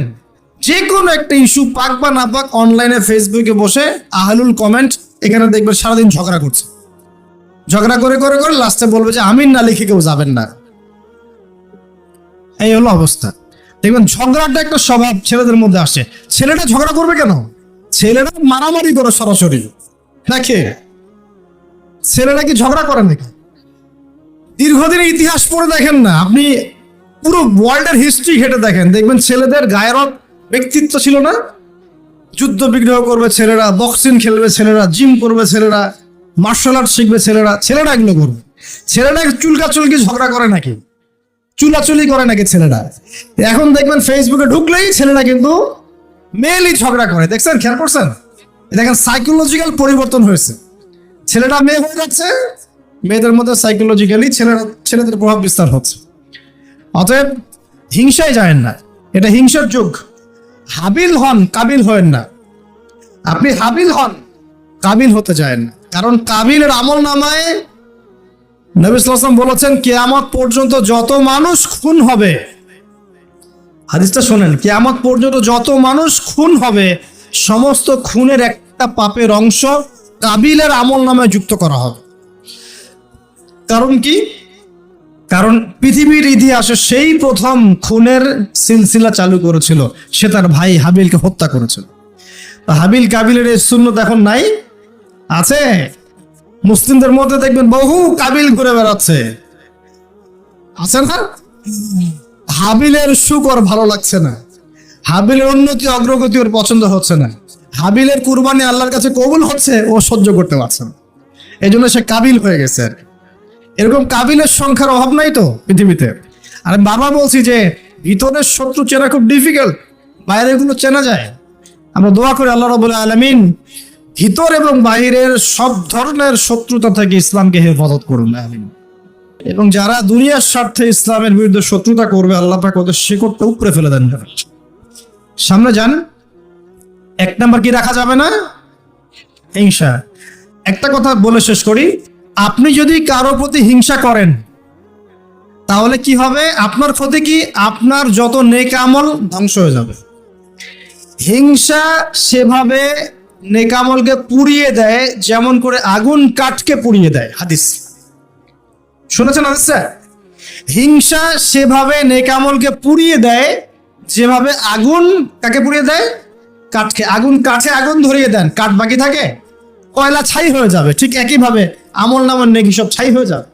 যে কোনো একটা ইস্যু পাক বা না পাক, অনলাইনে ফেসবুকে বসে আহলুল কমেন্ট, এখানে দেখবেন সারাদিন ঝগড়া করছে, ঝগড়া করে করে করে লাস্টে বলবে যে আমিন না লিখে কেউ যাবেন না। এই হলো অবস্থা। দেখবেন ঝগড়াটা একটা স্বভাব ছেলেদের মধ্যে আসে। ছেলেটা ঝগড়া করবে কেন? ছেলেরা মারামারি করে সরাসরি নাকি? ছেলেরা কি ঝগড়া করে নাকি? দীর্ঘদিনের ইতিহাস পড়ে দেখেন না আপনি, পুরো ওয়ার্ল্ডের হিস্ট্রি ঘেটে দেখেন, দেখবেন ছেলেদের গায়ের ব্যক্তিত্ব ছিল না। যুদ্ধ বিগ্রহ করবে ছেলেরা, বক্সিং খেলবে ছেলেরা, জিম করবে ছেলেরা, মার্শাল আর্ট শিখবে ছেলেরা, ছেলেরা এগুলো করবে। ছেলেরা চুলকাচুলকি ঝগড়া করে নাকি? চুলাচুলি করে নাকি ছেলেরা? এখন দেখবেন ফেসবুকে ঢুকলেই ছেলেরা কিন্তু মেয়েলি ঝগড়া করে, দেখছেন, খেয়াল করছেন? দেখেন সাইকোলজিক্যাল পরিবর্তন হয়েছে, ছেলেরা মেয়ে হয়ে যাচ্ছে, মেয়েদের মধ্যে সাইকোলজিক্যালি ছেলেদের প্রভাব বিস্তার হচ্ছে। অতএব হিংসায় যায় না, এটা হিংসার যুগ। হাবিল হন, কাবিল হয়েন না। আপনি হাবিল হন, কাবিল হতে চায় না। কারণ কাবিলের আমল নামায় নবী সাল্লাল্লাহু আলাইহি ওয়াসাল্লাম বলেছেন, কিয়ামত পর্যন্ত যত মানুষ খুন হবে, হাদিসটা শোনেন, কিয়ামত পর্যন্ত যত মানুষ খুন হবে, সমস্ত খুনের একটা পাপের অংশ কাবিলের আমল নামায় যুক্ত করা হবে। কারণ কি? কারণ পৃথিবীর ইতিহাসে সেই প্রথম খুনের সিলসিলা চালু করেছিল, সে তার ভাই হাবিলকে হত্যা করেছিল। হাবিল কাবিলের এই সুন্নত এখন নাই, আছে? মুসলিমদের মধ্যে দেখবেন বহু কাবিল ঘুরে বেড়াচ্ছে, আছে না? হাবিলের সুখ ওর ভালো লাগছে না, হাবিলের উন্নতি অগ্রগতি ওর পছন্দ হচ্ছে না, হাবিলের কুরবানি আল্লাহর কাছে কবুল হচ্ছে, ও সহ্য করতে পারছে না, এই জন্য সে কাবিল হয়ে গেছে। এরকম কাবিলের সংখ্যার অভাব নাই তো পৃথিবীতে। আর আমি বারবার বলছি যে ভিতরের শত্রু চেনা খুব ডিফিকাল্ট, বাইরের গুলো চেনা যায়। আমরা দোয়া করি আল্লাহ রাব্বুল আলামিন ভিতর এবং বাহিরের সব ধরনের শত্রুতা থেকে ইসলামকে হেফাজত করুন, আমিন। এবং যারা দুনিয়ার স্বার্থে ইসলামের বিরুদ্ধে শত্রুতা করবে, আল্লাহ পাক ওদের শিকড়টা উপরে ফেলে দেন। সামনে যান। এক নাম্বার কি রাখা যাবে না? হিংসা। একটা কথা বলে শেষ করি, আপনি যদি কারো প্রতি হিংসা করেন তাহলে কি হবে? আপনার ক্ষতি কি? আপনার যত নেক আমল ধ্বংস হয়ে যাবে। হিংসা সেভাবে নেক আমলকে পুড়িয়ে দেয় যেমন করে আগুন কাঠকে পুড়িয়ে দেয়। হাদিস শুনেছেন? হাদিসটা, হিংসা সেভাবে নেক আমলকে পুড়িয়ে দেয় যেভাবে আগুন কাকে পুড়িয়ে দেয়? কাঠকে। আগুন কাঠে আগুন ধরিয়ে দেন, কাঠ বাকি থাকে, কয়লা ছাই হয়ে যাবে। ঠিক একইভাবে আমল নামের নেকি সব ছাই হয়ে যাবে।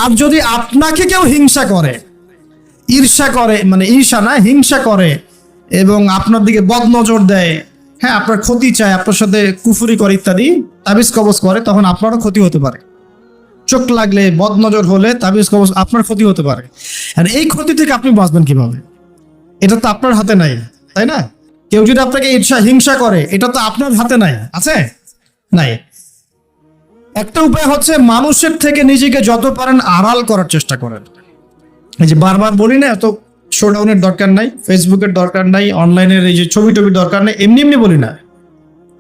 আর যদি আপনাকে কেউ হিংসা করে, ঈর্ষা করে, মানে ঈর্ষা না, হিংসা করে এবং আপনার দিকে বদনজর দেয়, হ্যাঁ, আপনার ক্ষতি চায়, আপনার সাথে কুফরি করে ইত্যাদি, তাবিজ কবজ করে, তখন আপনারও ক্ষতি হতে পারে। চোখ লাগলে, বদনজর হলে, তাবিজ কবজ, আপনার ক্ষতি হতে পারে। আর এই ক্ষতি থেকে আপনি বাঁচবেন কিভাবে? এটা তো আপনার হাতে নাই, তাই না? কেউ যদি আপনাকে ঈর্ষা হিংসা করে, এটা তো আপনার হাতে নাই, আছে? নাই। একটা উপায় হচ্ছে মানুষের থেকে নিজেকে যত পারেন আড়াল করার চেষ্টা করেন। এই যে বারবার বলি না, এত শোডাউনের দরকার নাই, ফেসবুকের দরকার নাই, অনলাইনের এই যে ছবি টবির দরকার নাই, এমনি এমনি বলি না।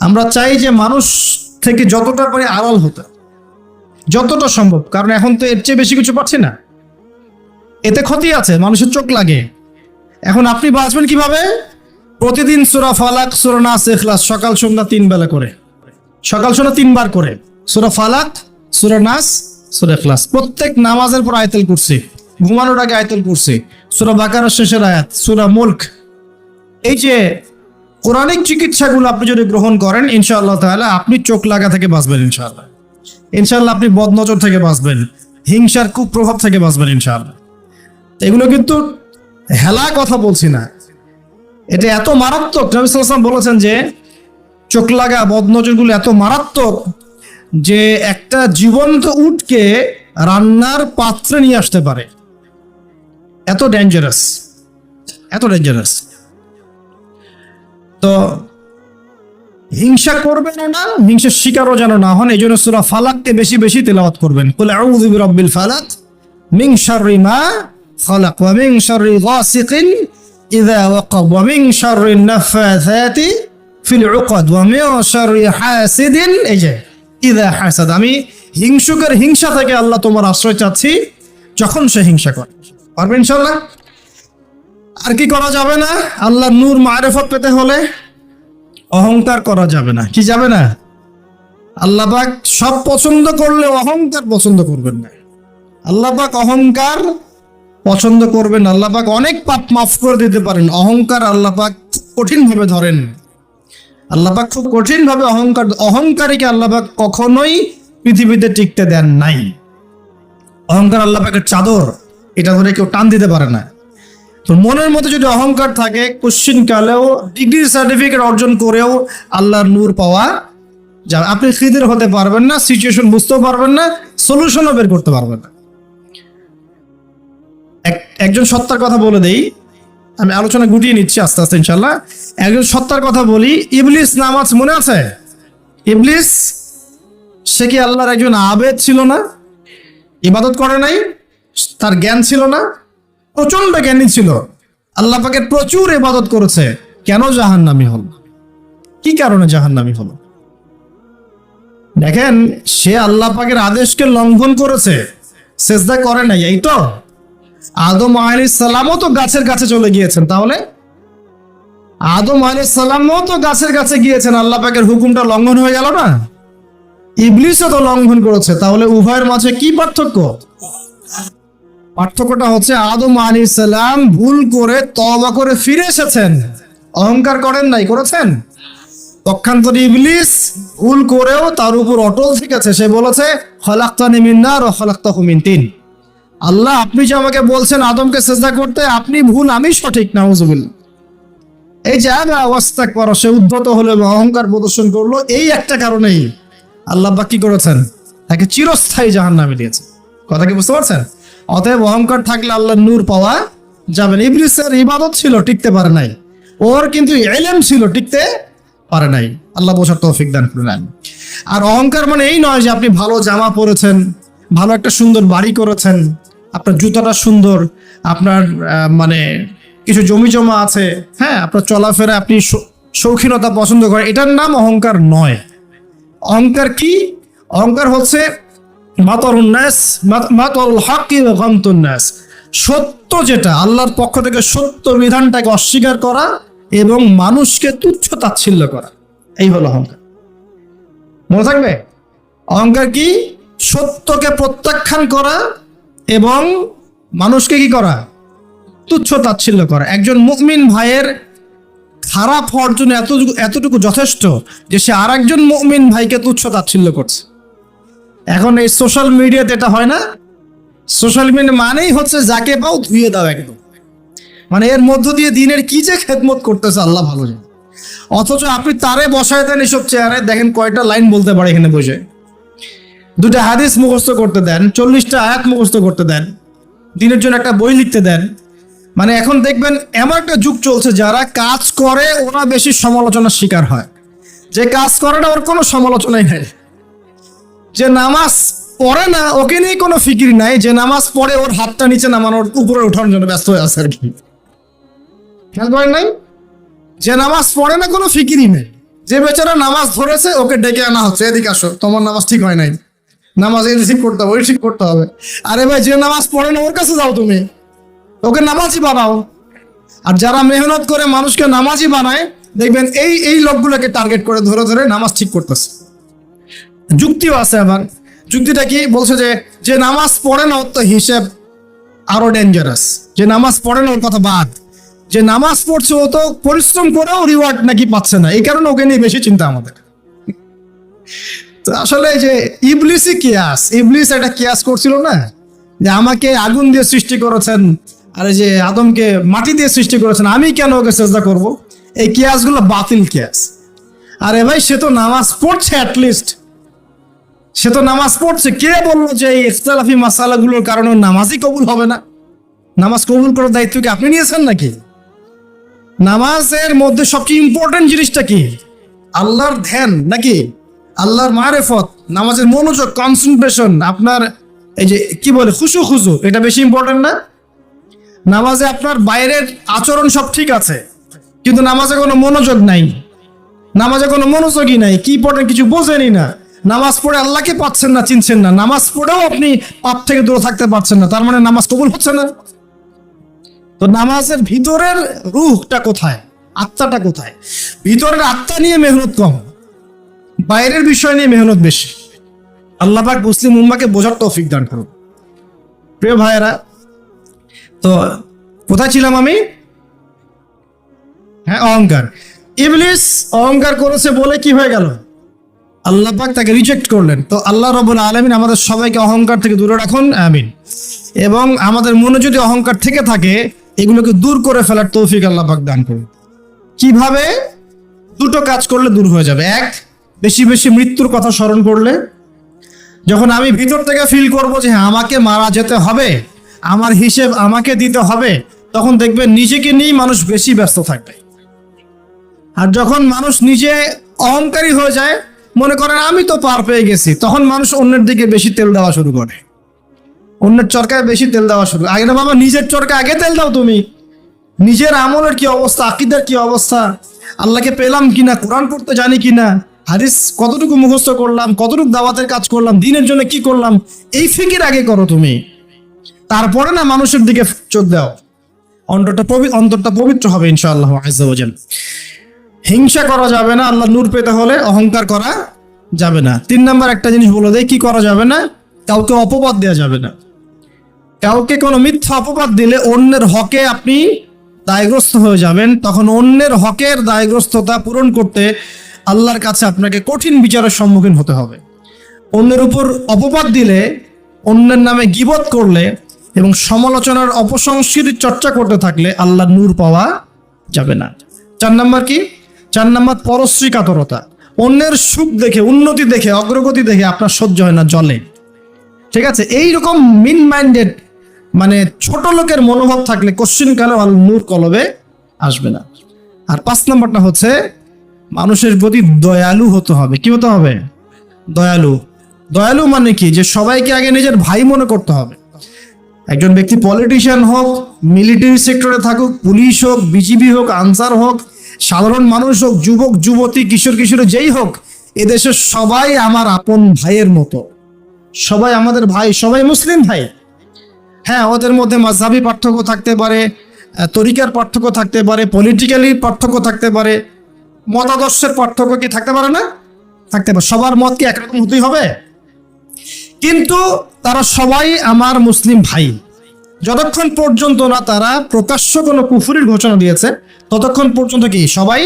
আমরা চাই যে মানুষ থেকে যতটা পারি আড়াল হতে, যতটা সম্ভব। কারণ এখন তো এর চেয়ে বেশি কিছু পাচ্ছি না, এতে ক্ষতি আছে, মানুষের চোখ লাগে। এখন আপনি বাঁচবেন কিভাবে? প্রতিদিন সূরা ফালাক, সূরা নাস, ইখলাস সকাল সন্ধ্যা 3 বেলা করে, সকাল সন্ধ্যা 3 বার করে সূরা ফালাক, সূরা নাস, সূরা ইখলাস। প্রত্যেক নামাজের পর আয়াতুল কুরসি, ঘুমানোর আগে আয়াতুল কুরসি, সূরা বাকারার শেষের আয়াত, সূরা মুলক। এই যে কোরআনিক চিকিৎসাগুলো আপনি যদি গ্রহণ করেন, ইনশাআল্লাহ তাআলা আপনি চোখ লাগা থেকে বাঁচবেন। ইনশাআল্লাহ ইনশাআল্লাহ আপনি বদনজর থেকে বাঁচবেন, হিংসার কুপ্রভাব থেকে বাঁচবেন ইনশাআল্লাহ। এগুলো কিন্তু হেলা কথা বলছি না, এটা এত মারাত্মক। নবী সাল্লাল্লাহু আলাইহি ওয়াসাল্লাম বলেছেন যে চোখ লাগা বদনজরগুলো এত মারাত্মক, যে একটা জীবন্ত উটকে রান্নার পাত্রে নিয়ে আসতে পারে। এত ডেঞ্জারাস, এত ডেঞ্জারাস। তো হিংসা করবেন না, হিংসার শিকারও যেন না হন। এই জন্য সূরা ফালাককে বেশি বেশি তেলাওয়াত করবেন। কুল আউযু বিরাব্বিল ফালাক মিন শাররি মা খালাক ওয়া মিন শাররি গাসিকিন ইযা ওয়াকাব ওয়া মিন শাররিন নাফাসাতি ফিল উকাদ ওয়া মিন শাররি হাসিদিন ইযা হাসাদ। আমি হিংসুকের হিংসা থেকে আল্লাহ তোমার আশ্রয় চাচ্ছি যখন সে হিংসা করে। পারবেন ইনশাআল্লাহ? আর কি করা যাবে না? আল্লাহর নূর মারিফত পেতে হলে অহংকার করা যাবে না। কি যাবে না? আল্লাহ পাক সব পছন্দ করলে অহংকার পছন্দ করবেন না। আল্লাহ পাক অহংকার পছন্দ করবেন। আল্লাহ পাক অনেক পাপ মাফ করে দিতে পারেন। অহংকার আল্লাহ পাক কঠিন ভাবে ধরেন। আল্লাহ পাক খুব কঠিন ভাবে অহংকারীকে আল্লাহ পাক কখনোই পৃথিবীতে টিকতে দেন নাই। অহংকার আল্লাহ পাকের চাদর, এটা ধরে কেউ টান দিতে পারে না। তো মনের মধ্যে যদি অহংকার থাকে, কোশ্চিন কালেও ডিগ্রি সার্টিফিকেট অর্জন করেও আল্লাহর নূর পাওয়া যাবে। আপনি খিদির হতে পারবেন না, সিচুয়েশন বুঝতেও পারবেন না, সলিউশনও বের করতে পারবেন না। একজন সত্তার কথা বলে দেই, আমি আলোচনা গুটিয়ে নিচ্ছি আস্তে আস্তে ইনশাল্লাহ। একজন সত্তার কথা বলি, ইবলিস নামাজ মনে আছে? ইবলিস, সে কি আল্লাহর একজন আবেদ ছিল না? ইবাদত করে নাই? তার জ্ঞান ছিল না? প্রচন্ড জ্ঞানী ছিল, আল্লাহ পাকের প্রচুর ইবাদত করেছে। কেন জাহান্নামী হল? কি কারণে জাহান্নামী হল? দেখেন, সে আল্লাহ পাকের আদেশকে লঙ্ঘন করেছে, সেজদা করে নাই। এই তো আদম আলাইহিস সালামও তো গাছের কাছে চলে গিয়েছেন। তাহলে আদম আলাইহিস সালামও তো গাছের কাছে গিয়েছেন, আল্লাহ পাকের হুকুমটা লঙ্ঘন হয়ে গেল না? ইবলিসও তো লঙ্ঘন করেছে। তাহলে উভয়ের মাঝে কি পার্থক্য? পার্থক্যটা হচ্ছে আদম আলাইহিস সালাম ভুল করে তওবা করে ফিরে এসেছেন, অহংকার করেন নাই। করেছেন? পক্ষান্তরে ইবলিস ভুল করেও তার উপর অটল থেকেছে। সে বলেছে খলাকতানি মিন নার ওয়া খলাকতাহু মিন তিন। আল্লাহ, আপনি যে আমাকে বলছেন আদমকে সিজদা করতে, আপনি ভুল, আমি সঠিক। নাউজুবিল্লাহ। এই যে ওয়াস্তাকবার, সে উদ্ধত হলো, অহংকার প্রদর্শন করলো। এই একটা কারণেই আল্লাহ পাক কি করেছেন? তাকে চিরস্থায়ী জাহান্নামে দিয়েছেন। কথা কি বুঝতে পারছেন? অতএব অহংকার থাকলে আল্লাহর নূর পাওয়া যাবে না। ইবলিসের ইবাদত ছিল, টিকতে পারে নাই। ওর কিন্তু ইলম ছিল, টিকতে পারে নাই। আল্লাহ বোঝার তৌফিক দান করেন। আর অহংকার মানে এই নয় যে আপনি ভালো জামা পরেছেন, ভালো একটা সুন্দর বাড়ি করেছেন, আপনার জুতাটা সুন্দর, আপনার মানে কিছু জমি জমা আছে, হ্যাঁ, আপনার চলাফেরা, আপনি শৌখিনতা পছন্দ করেন, এটার নাম অহংকার নয়। অহংকার কি? অহংকার হচ্ছে সত্য, যেটা আল্লাহর পক্ষ থেকে সত্য বিধানটাকে অস্বীকার করা এবং মানুষকে তুচ্ছ তাচ্ছিল্য করা, এই হলো অহংকার। মনে থাকবে? অহংকার কি? সত্যকে প্রত্যাখ্যান করা এবং মানুষকে কি করা? তুচ্ছ তাচ্ছিল্য করা। একজন মুমিন ভাইয়ের খারাপ হওয়ার জন্য এতটুকু যথেষ্ট যে সে আর একজন মুমিন ভাইকে তুচ্ছ তাচ্ছিল্য করছে। এখন এই সোশ্যাল মিডিয়াতে এটা হয় না? সোশ্যাল মিডিয়া মানেই হচ্ছে যাকে পাও ধুয়ে দাও একদম। মানে এর মধ্য দিয়ে দিনের কি যে খেদমত করতেছে আল্লাহ ভালো জানে। অথচ আপনি তারে বসায় দেন এসব চেয়ারে, দেখেন কয়টা লাইন বলতে পারে এখানে বসে। দুটা হাদিস মুখস্থ করতে দেন, 40টা আয়াত মুখস্থ করতে দেন, দিনের জন্য একটা বই লিখতে দেন। মানে এখন দেখবেন এমন একটা যুগ চলছে, যারা কাজ করে ওরা বেশি সমালোচনার শিকার হয়। যে কাজ করে না ওর কোনো সমালোচনাই নাই। যে নামাজ পড়ে না ওকে নিয়ে কোনো ফিকির নাই। যে নামাজ পড়ে ওর হাতটা নিচে নামানোর, উপরে ওঠানোর জন্য ব্যস্ত হয়ে আছে আর কি। খেয়াল করেন নাই? যে নামাজ পড়ে না কোনো ফিকিরই নেই। যে বেচারা নামাজ ধরেছে ওকে ডেকে আনা হচ্ছে, এদিকে আসো, তোমার নামাজ ঠিক হয় নাই, নামাজ এই ঠিক করতে হবে, ওই ঠিক করতে হবে। আরে ভাই, যে নামাজ পড়ে না ওর কাছে যাও, তুমি ওকে নামাজি বানাও। আর যারা মেহনত করে মানুষকে নামাজি বানায়, দেখবেন এই লোকগুলোকে টার্গেট করে ধরে ধরে নামাজ ঠিক করতেছে। যুক্তিও আছে আবার। যুক্তিটা কি বলছে? যে নামাজ পড়ে না ওর তো হিসেব আরো ডেঞ্জারাস। যে নামাজ পড়ে না ওর কথা বাদ, যে নামাজ পড়ছে ও তো পরিশ্রম করেও রিওয়ার্ড নাকি পাচ্ছে না, এই কারণে ওকে নিয়ে বেশি চিন্তা আমাদের। তো আসলে যে ইবলিসই কিয়াস, ইবলিস একটা কিয়াস করছিল না, যে আমাকে আগুন দিয়ে সৃষ্টি করেছেন, আর যে আদমকে মাটি দিয়ে সৃষ্টি করেছেন, আমি কেন ওকে সেজদা করব? এই কিয়াসগুলো বাতিল কিয়াস। আরে ভাই, সে তো নামাজ পড়ছে, অ্যাটলিস্ট সে তো নামাজ পড়ছে, কে বললো যে এই ইখতিলাফি মাসালাগুলোর কারণে নামাজই কবুল হবে না? নামাজ কবুল করার দায়িত্ব কি আপনি নিয়েছেন নাকি? নামাজের মধ্যে সবচেয়ে ইম্পর্টেন্ট জিনিসটা কি? আল্লাহর ধ্যান নাকি আল্লাহর মারেফত, নামাজের মনোযোগ, কনসেন্ট্রেশন, আপনার এই যে কি বলে খুশু, এটা বেশি ইম্পর্টেন্ট না? নামাজে আপনার বাইরের আচরণ সব ঠিক আছে, কিন্তু নামাজে কোনো মনোযোগ নাই, নামাজে কোনো মনোযোগই নাই, কি পড়েন কিছু বোঝেনই না, নামাজ পড়ে আল্লাহকে পাচ্ছেন না, চিনছেন না, নামাজ পড়েও আপনি পাপ থেকে দূরে থাকতে পারছেন না, তার মানে নামাজ কবুল হচ্ছে না। তো নামাজের ভিতরের রূহটা কোথায়, আত্মাটা কোথায়? ভিতরের আত্মা নিয়ে মেহনত কম, বাইরের বিষয় নিয়ে মেহনত বেশি। আল্লাহ পাক মুসলিম উম্মাহকে বোঝার তৌফিক দান করুন। প্রিয় ভাইয়েরা, তো কোথায় ছিলাম আমি? হ্যাঁ, অহংকার। ইবলিস অহংকার করেছে বলে কি হয়ে গেল? আল্লাহ পাক তাকে রিজেক্ট করলেন। তো আল্লাহ রাব্বুল আলামিন আমাদের সবাইকে অহংকার থেকে দূরে রাখুন, আমিন। এবং আমাদের মনে যদি অহংকার থেকে থাকে, এগুলোকে দূর করে ফেলার তৌফিক আল্লাহ পাক দান করুন। কিভাবে? দুটো কাজ করলে দূর হয়ে যাবে। এক, বেশি বেশি মৃত্যুর কথা স্মরণ করলে, যখন আমি ভিতর থেকে ফিল করবো যে হ্যাঁ আমাকে মারা যেতে হবে, আমার হিসেব আমাকে দিতে হবে, তখন দেখবেন নিজেকে নিয়েই মানুষ বেশি ব্যস্ত থাকবে। আর যখন মানুষ নিজে অহংকারী হয়ে যায়, মনে করেন আমি তো পার পেয়ে গেছি, তখন মানুষ অন্যের দিকে বেশি তেল দেওয়া শুরু করে, অন্যের চরকায় বেশি তেল দেওয়া শুরু। আগে না বাবা, নিজের চরকায় আগে তেল দাও। তুমি নিজের আমলের কি অবস্থা, আকীদার কি অবস্থা, আল্লাহকে পেলাম কিনা, কোরআন পড়তে জানি কিনা, হাদিস কতটুকু মুখস্থ করলাম, কতটুকু দাওয়াতের কাজ করলাম, দিনের জন্য কি করলাম, এই ফিকির আগে করো তুমি, তারপরে না মানুষের দিকে চোখ দাও। অন্তরটা পবিত্র হবে ইনশাআল্লাহ আজ্জা ওয়া জাল। হিংসা করা যাবে না, আল্লাহ নূর পেতে হলে অহংকার করা যাবে না। 3 নাম্বার একটা জিনিস বলে দেয়, কি করা যাবে না? কাউকে অপবাদ দেওয়া যাবে না। কাউকে কোনো মিথ্যা অপবাদ দিলে অন্যের হকে আপনি দায়গ্রস্ত হয়ে যাবেন, তখন অন্যের হকের দায়গ্রস্ততা পূরণ করতে আল্লাহর কাছে আপনাকে কঠিন বিচারের সম্মুখীন হতে হবে। অন্যের উপর অপবাদ দিলে, অন্যের নামে গীবত করলে এবং সমালোচনার অপসংস্কৃতির চর্চা করতে থাকলে আল্লাহর নূর পাওয়া যাবে না। 4 নাম্বার কি? 4 নাম্বার পরশ্রী কাতরতা। অন্যের সুখ দেখে, উন্নতি দেখে, অগ্রগতি দেখে আপনার সহ্য হয় না, জলে। ঠিক আছে? এইরকম মিন মাইন্ডেড, মানে ছোট লোকের মনোভাব থাকলে কোশ্চিন কালে নূর কলবে আসবে না। আর 5 নাম্বারটা হচ্ছে মানুষের প্রতি দয়ালু হতে হবে। কি হতে হবে? দয়ালু। দয়ালু মানে কি? যে সবাইকে আগে নিজের ভাই মনে করতে হবে। একজন ব্যক্তি পলিটিশিয়ান হোক, মিলিটারি সেক্টরে থাকুক, পুলিশ হোক, বিজিবি হোক, আনসার হোক, সাধারণ মানুষ হোক, যুবক যুবতী, কিশোর কিশোরী যেই হোক, এদেশের সবাই আমার আপন ভাইয়ের মতো, সবাই আমাদের ভাই, সবাই মুসলিম ভাই। হ্যাঁ, ওদের মধ্যে মাযহাবী পার্থক্য থাকতে পারে, তরিকার পার্থক্য থাকতে পারে, পলিটিক্যালি পার্থক্য থাকতে পারে, মতাদর্শের পার্থক্য কি থাকতে পারে না? থাকতে পারে। সবার মত কি একরকম হতেই হবে? কিন্তু তারা সবাই আমার মুসলিম ভাই। যতক্ষণ পর্যন্ত না তারা প্রকাশ্য কোনো কুফরির ঘোষণা দিয়েছে, ততক্ষণ পর্যন্ত কি সবাই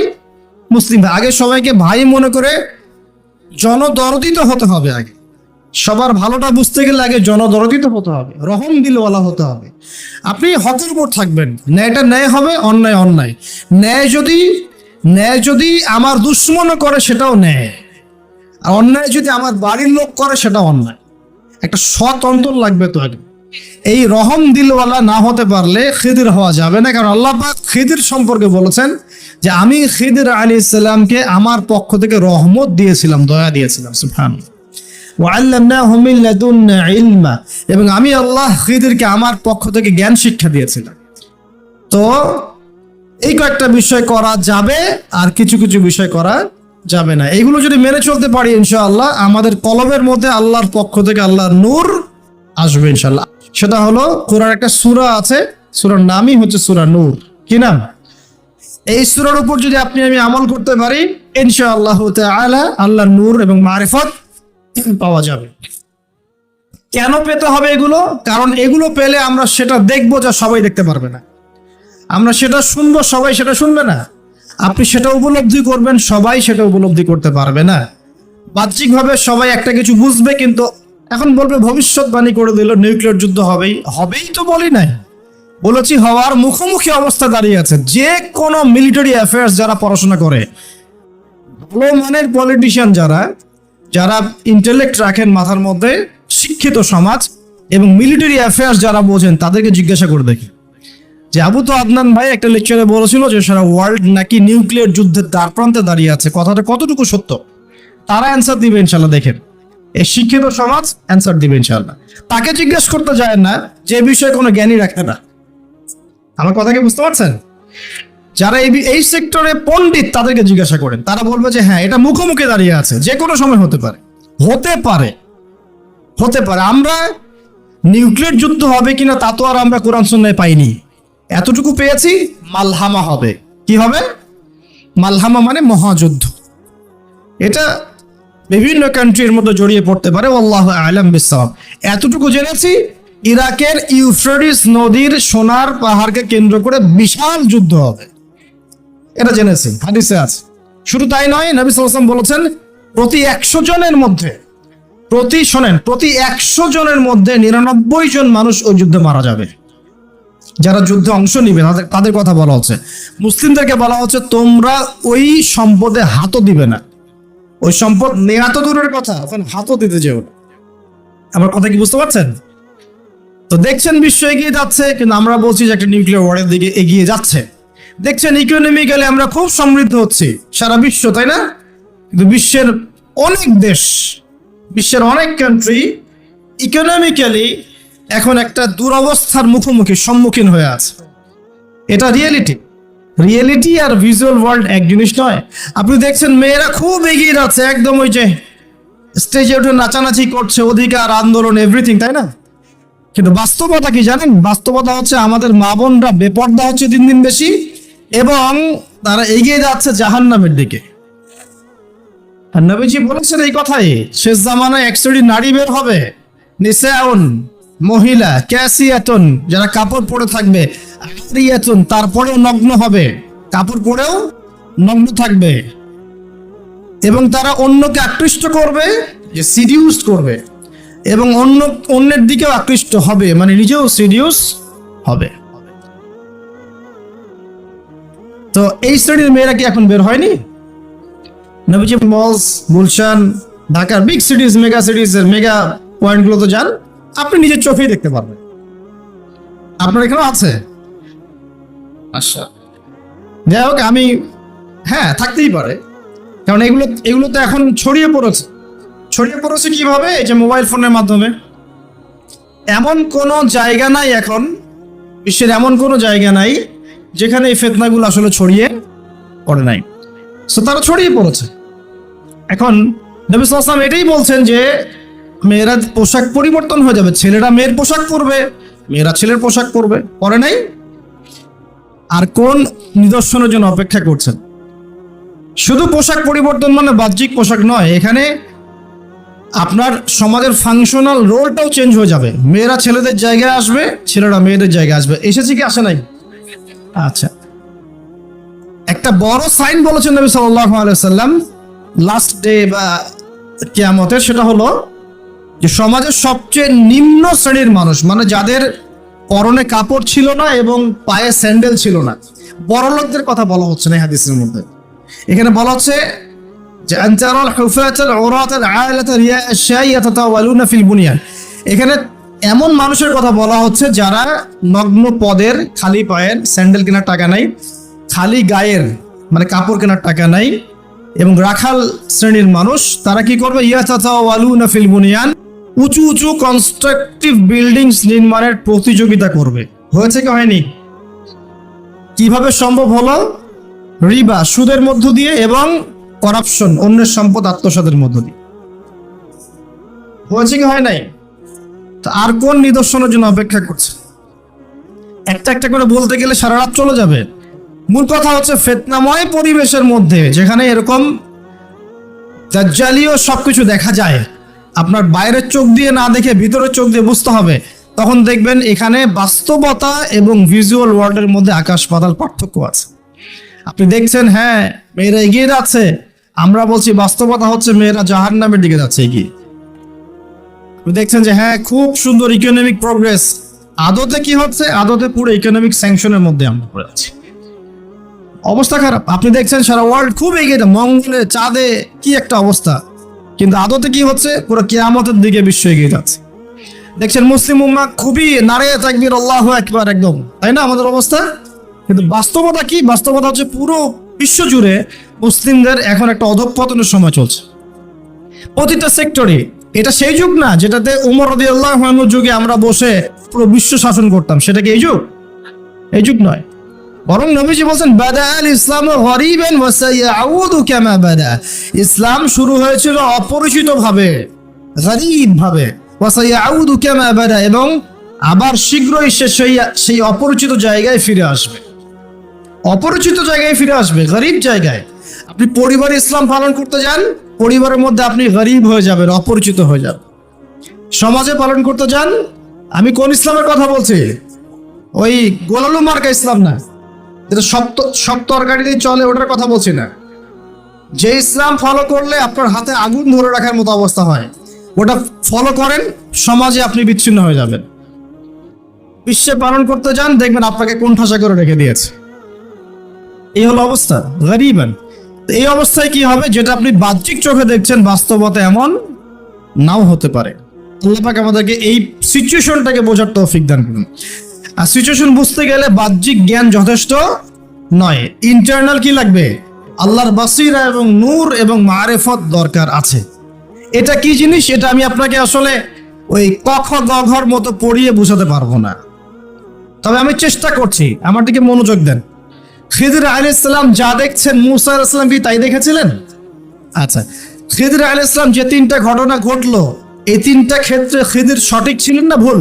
মুসলিম ভাই। আগে সবাইকে ভাই মনে করে জনদরদিত হতে হবে। আগে সবার ভালোটা বুঝতে গেলে আগে জনদরদিত হতে হবে, রহম দিলওয়ালা হতে হবে। আপনি হকের উপর থাকবেন, ন্যায়টা ন্যায় হবে, অন্যায় অন্যায়। ন্যায় যদি আমার দুশ্মনও করে সেটাও ন্যায়, আর অন্যায় যদি আমার বাড়ির লোক করে সেটাও অন্যায়। একটা সৎ অন্তর লাগবে তো আগে। এই রহম দিলওয়ালা না হতে পারলে খিদির হওয়া যাবে না। কারণ আল্লাহ পাক খিদির সম্পর্কে বলেছেন যে আমি খিদির আলাইহিস সালামকে আমার পক্ষ থেকে রহমত দিয়েছিলাম, দয়া দিয়েছিলাম। সুবহানাল্লাহ। ওয়া আল্লামনাহু মিন লাদুন্না ইলমা, এবং আমি আল্লাহ খিদিরকে আমার পক্ষ থেকে জ্ঞান শিক্ষা দিয়েছিলাম। তো এই কয়েকটা বিষয় করা যাবে, আর কিছু কিছু বিষয় করা যাবে না। এগুলো যদি মেনে চলতে পারি ইনশাআল্লাহ আমাদের কলবের মধ্যে আল্লাহর পক্ষ থেকে আল্লাহর নূর আসবে ইনশাআল্লাহ। সেটা হলো কোরআন একটা সূরা আছে, সূরার নামই হচ্ছে সূরা নূর। কি নাম? এই সূরার উপর যদি আপনি আমি আমল করতে পারি ইনশাআল্লাহ তাআলা আল্লাহর নূর এবং মারিফত পাওয়া যাবে। কেন পেতে হবে এগুলো? কারণ এগুলো পেলে আমরা সেটা দেখবো যা সবাই দেখতে পারবে না, আমরা সেটা শুনবো সবাই সেটা শুনবে না, আপনি সেটা উপলব্ধি করবেন সবাই সেটা উপলব্ধি করতে পারবে না। বাহ্যিকভাবে সবাই একটা কিছু বুঝবে, কিন্তু এখন বলবে ভবিষ্যৎবাণী করে দিল নিউক্লিয়ার যুদ্ধ হবেই তো বলি নাই, বলেছি হওয়ার মুখোমুখি অবস্থা দাঁড়িয়ে আছে। যে কোনো মিলিটারি অ্যাফেয়ার্স যারা পড়াশোনা করে, ভালো মানের পলিটিশিয়ান যারা, যারা ইন্টেলেক্ট রাখেন মাথার মধ্যে, শিক্ষিত সমাজ এবং মিলিটারি অ্যাফেয়ার্স যারা বোঝেন, তাদেরকে জিজ্ঞাসা করে দেখি যে আবু তো আদনান ভাই একটা লেকচারে বলেছিল যে সারা ওয়ার্ল্ড নাকি নিউক্লিয়ার যুদ্ধের দ্বার প্রান্তে দাঁড়িয়ে আছে, কথাটা কতটুকু সত্য? তারা অ্যান্সার দিবে ইনশাল্লাহ। দেখেন, এই শিক্ষিত সমাজ অ্যান্সার দিবে ইনশাল্লাহ। তাকে জিজ্ঞেস করতে যায় না যে বিষয়ে কোনো জ্ঞানী রাখে না। আমার কথা কি বুঝতে পারছেন? যারা এই সেক্টরে পণ্ডিত তাদেরকে জিজ্ঞাসা করেন, তারা বলবে যে হ্যাঁ, এটা মুখোমুখি দাঁড়িয়ে আছে, যে কোনো সময় হতে পারে, হতে পারে, হতে পারে। আমরা নিউক্লিয়ার যুদ্ধ হবে কিনা তা তো আর আমরা কোরআন সুন্নাহয় পাইনি, এতটুকু পেয়েছি মালহামা হবে। কি হবে? মালহামা মানে মহাযুদ্ধ। এটা বিভিন্ন কান্ট্রির মধ্যে জড়িয়ে পড়তে পারে, আল্লাহু আ'লাম বিসসাওয়াব। এতটুকু জেনেছি, ইরাকের ইউফ্রেটিস নদীর সোনার পাহাড়কে কেন্দ্র করে বিশাল যুদ্ধ হবে, এটা জেনেছি, হাদিসে আছে। শুধু তাই নয়, নবী সাল্লাল্লাহু আলাইহি ওয়াসাল্লাম বলেছেন প্রতি 100 জনের মধ্যে, প্রতি 100 জনের মধ্যে 99 জন মানুষ ওই যুদ্ধে মারা যাবে। যারা যুদ্ধে অংশ নিবে তাদের কথা বলা হচ্ছে। মুসলিমদেরকে বলা হচ্ছে তোমরা ওই সম্পদে হাতও দিবে না। ওই সম্পদ নেওয়া তো দূরের কথা, ওখানে হাতও দিতে যেও না। আমার কথা কি বুঝতে পারছেন? তো দেখছেন বিশ্ব এগিয়ে যাচ্ছে, কিন্তু আমরা বলছি যে একটা নিউক্লিয়ার ওয়ারের দিকে এগিয়ে যাচ্ছে। দেখছেন ইকোনমিক্যালি আমরা খুব সমৃদ্ধ হচ্ছি, সারা বিশ্ব, তাই না? কিন্তু বিশ্বের অনেক দেশ, বিশ্বের অনেক কান্ট্রি ইকোনমিক্যালি এখন একটা দুরবস্থার সম্মুখীন হয়ে আছে। এটা রিয়েলিটি আর ভিজুয়াল ওয়ার্ল্ড এক জিনিস নয়। আপনি দেখছেন মেয়েরা খুব এগিয়ে যাচ্ছে, একদম ওই যে স্টেজে উঠে নাচানাচি করছে, অধিকার আন্দোলন এভরিথিং, তাই না? কিন্তু বাস্তবতা কি জানেন? বাস্তবতা হচ্ছে আমাদের মা বোনরা বেপর্দা হচ্ছে দিন দিন বেশি, এবং তারা এগিয়ে যাচ্ছে জাহান্নামের দিকে। আর নবীজি বলেছেন এই কথাই, শেষ জামানায় এক শ্রেণীর নারী বের হবে, নিসাউন, মহিলা, ক্যাসিয়াতুন, যারা কাপড় পরে থাকবে, আরিয়াতুন, তারপরেও নগ্ন হবে, কাপড় পরেও নগ্ন থাকবে, এবং তারা অন্যকে আকৃষ্ট করবে, যে সিডিউস করবে, এবং অন্যের দিকেও আকৃষ্ট হবে, মানে নিজেও সিডিউস হবে। তো এই শ্রেণীর মেয়েরা কি এখন বের হয়নি? নবীজি মলস, গুলশান, ঢাকার বিগ সিটিজ, মেগা সিটিজের মেগা পয়েন্টগুলো তো যান, আপনি নিজের চোখেই দেখতে পারবেন। আপনার এখানে আছে। আচ্ছা, যাই হোক, হ্যাঁ, থাকতেই পারে, কারণ এগুলো তো এখন ছড়িয়ে পড়েছে কিভাবে? এই যে মোবাইল ফোনের মাধ্যমে। এমন কোনো জায়গা নাই এখন, বিশ্বের এমন কোনো জায়গা নাই যেখানে এই ফিতনাগুলো আসলে ছড়িয়ে পড়ে নাই। সো তারা ছড়িয়ে পড়েছে। এখন নবী সাল্লাল্লাহু আলাইহি ওয়াসাল্লাম এটাই বলছেন যে মেয়েরা পোশাক পরিবর্তন হয়ে যাবে, ছেলেরা মেয়ের পোশাক পরবে, মেয়েরা ছেলের পোশাক পরবে, পরে নাই। আর কোন নিদর্শনের জন্য অপেক্ষা করছেন? শুধু পোশাক পরিবর্তন মানে বাহ্যিক পোশাক নয়, এখানে আপনার সমাজের ফাংশনাল রোলটাও চেঞ্জ হয়ে যাবে। মেয়েরা ছেলেদের জায়গায় আসবে, ছেলেরা মেয়েদের জায়গায় আসবে। এসেছে কি আসে নাই? আচ্ছা, একটা বড় সাইন বলেছেন নবী সাল্লাল্লাহু আলাইহি ওয়াসাল্লাম লাস্ট ডে বা কিয়ামতের, সেটা হলো যে সমাজের সবচেয়ে নিম্ন শ্রেণীর মানুষ, মানে যাদের পরনে কাপড় ছিল না এবং পায়ে স্যান্ডেল ছিল না, বড় লোকদের কথা বলা হচ্ছে না এই হাদিসের মধ্যে। এখানে বলা হচ্ছে যে আনতারাল হুফাতাল উরাতাল আলাতা রিয়া আশ-শাই ইয়াতাতাওয়ালুনা ফিল বুনিয়ান। এখানে এমন মানুষের কথা বলা হচ্ছে যারা নগ্ন পদের, খালি পায়ের, স্যান্ডেল কেনার টাকা নাই, খালি গায়ের মানে কাপড় কেনার টাকা নাই, এবং রাখাল শ্রেণীর মানুষ। তারা কি করবে? ইয়াতাতাওয়ালুনা ফিল বুনিয়ান, উঁচু উঁচু কনস্ট্রাকটিভ বিল্ডিংস নির্মাণের প্রতিযোগিতা করবে। হয়েছে কি হয়নি? কিভাবে সম্ভব হলো? রিবা, সুদের মধ্য দিয়ে, এবং করাপশন, অন্যের সম্পদ আত্মসাতের মধ্য দিয়ে। হয়েছে কি হয় নাই? তো আর কোন নিদর্শনের জন্য অপেক্ষা করছে? একটা একটা করে বলতে গেলে সারা রাত চলে যাবে। মূল কথা হচ্ছে ফিতনাময় পরিবেশের মধ্যে, যেখানে এরকম দাজ্জালীয় সবকিছু দেখা যায়, আপনার বাইরের চোখ দিয়ে না দেখে ভিতরের চোখ দিয়ে বুঝতে হবে, তখন দেখবেন এখানে বাস্তবতা এবং ভিজুয়াল ওয়ার্ল্ডের মধ্যে আকাশ পাতাল পার্থক্য আছে। আপনি দেখছেন হ্যাঁ মেয়েরা এগিয়ে যাচ্ছে, আমরা বলছি বাস্তবতা হচ্ছে মেয়েরা জাহান্নামের দিকে যাচ্ছে এগিয়ে। আপনি দেখছেন যে হ্যাঁ খুব সুন্দর ইকোনমিক প্রোগ্রেস, আদতে কি হচ্ছে? আদতে পুরো ইকোনমিক স্যাংশনের মধ্যে আমরা পড়ে আছি, অবস্থা খারাপ। আপনি দেখছেন সারা ওয়ার্ল্ড খুব এগিয়ে, মঙ্গলে, চাঁদে কি একটা অবস্থা, কিন্তু আদতে কি হচ্ছে, পুরো কিয়ামতের দিকে বিশ্ব এগিয়ে যাচ্ছে। দেখছেন মুসলিম উম্মাহ খুবই নারে তাকবীর আল্লাহু আকবার একদম, তাই না আমাদের অবস্থা? কিন্তু বাস্তবতা কি? বাস্তবতা হচ্ছে পুরো বিশ্ব জুড়ে মুসলিমদের এখন একটা অধঃপতনের সময় চলছে প্রতিটা সেক্টরে। এটা সেই যুগ না যেটাতে উমর রাদিয়াল্লাহু আনহুর যুগে আমরা বসে পুরো বিশ্ব শাসন করতাম, সেটা কি এই যুগ? এই যুগ নয়। বরং নবীজি বলছেন বাদাল ইসলাম গরিবান ওয়া সায়াউদু কামা বাদা। ইসলাম শুরু হয়েছিল অপরিচিত ভাবে, গরীব ভাবে, ওয়া সায়াউদু কামা বাদা, এবং আবার শীঘ্রই সে সেই অপরিচিত জায়গায় ফিরে আসবে। অপরিচিত জায়গায় ফিরে আসবে, গরীব জায়গায়। আপনি পরিবারে ইসলাম পালন করতে যান, পরিবারের মধ্যে আপনি গরীব হয়ে যাবেন, অপরিচিত হয়ে যাবেন। সমাজে পালন করতে যান, আমি কোন ইসলামের কথা বলছি? ওই গোলালু মার্কা ইসলাম না, যেটা সব তরকারিতেই চলে, ওটার কথা বলছি না। যে ইসলাম ফলো করলে আপনার হাতে আগুন ধরে রাখার মতো অবস্থা হয়, ওটা ফলো করেন, সমাজে আপনি বিচ্ছিন্ন হয়ে যাবেন। বিশ্বে পালন করতে যান, দেখবেন আপনাকে কোণঠাসা করে রেখে দিয়েছে। এই হলো অবস্থা, গরিবান। এই অবস্থায় কি হবে? যেটা আপনি বাহ্যিক চোখে দেখছেন, বাস্তবতা এমন নাও হতে পারে। আল্লাহ পাক আমাদেরকে এই সিচুয়েশনটাকে বোঝার তৌফিক দান করুন। আর সিচুয়েশন বুঝতে গেলে বাহ্যিক জ্ঞান যথেষ্ট নয়, ইন্টারনাল কি লাগবে? আল্লাহর বাসিরা এবং নূর এবং মারিফত দরকার আছে। এটা কি জিনিস? এটা আমি আপনাকে আসলে ওই ক খ গ ঘর মতো পড়িয়ে বোঝাতে পারবো না, তবে আমি চেষ্টা করছি। আমার দিকে মনোযোগ দেন। খিদির আলাইহিস সালাম যা দেখছেন, মুসা আলাইহিস সালাম কি তাই দেখেছিলেন? আচ্ছা, খিদির আলাইহিস সালাম যে তিনটা ঘটনা ঘটলো, এই তিনটা ক্ষেত্রে খিদির সঠিক ছিলেন না ভুল?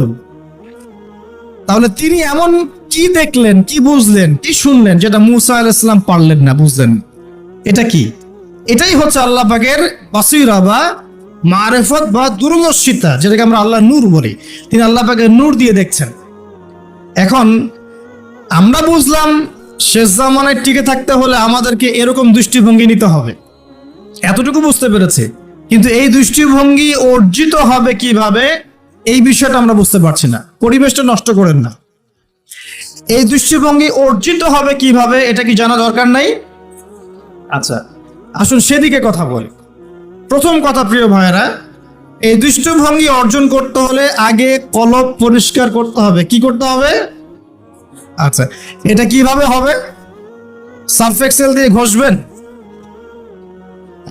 তাহলে তিনি এমন কি দেখলেন, কি বুঝলেন, কি শুনলেন যেটা মুসা আলাইহিস সালাম পারলেন না, বুঝলেন? এটা কি? এটাই হচ্ছে আল্লাহ পাকের বাসিরা বা মারিফত বা দূরদর্শিতা, যেটাকে আমরা আল্লাহ নূর বলি। তিনি আল্লাহ পাকের নূর দিয়ে দেখছেন। এখন আমরা বুঝলাম শেষ জামানায় টিকে থাকতে হলে আমাদেরকে এরকম দৃষ্টিভঙ্গি নিতে হবে, এতটুকু বুঝতে পেরেছি। কিন্তু এই দৃষ্টিভঙ্গি অর্জিত হবে কিভাবে, এই বিষয়টা আমরা বুঝতে পারছি না। পরিবেশটা নষ্ট করেন না। এই দৃষ্টিভঙ্গি অর্জিত হবে কিভাবে, এটা কি জানা দরকার নাই? আচ্ছা, আসুন সেদিকে কথা বলি। প্রথম কথা, প্রিয় ভাইয়েরা, এই দৃষ্টিভঙ্গি অর্জন করতে হলে আগে কলব পরিষ্কার করতে হবে। কি করতে হবে? আচ্ছা, এটা কিভাবে হবে? সার্ফ এক্সেল দিয়ে ঘষবেন?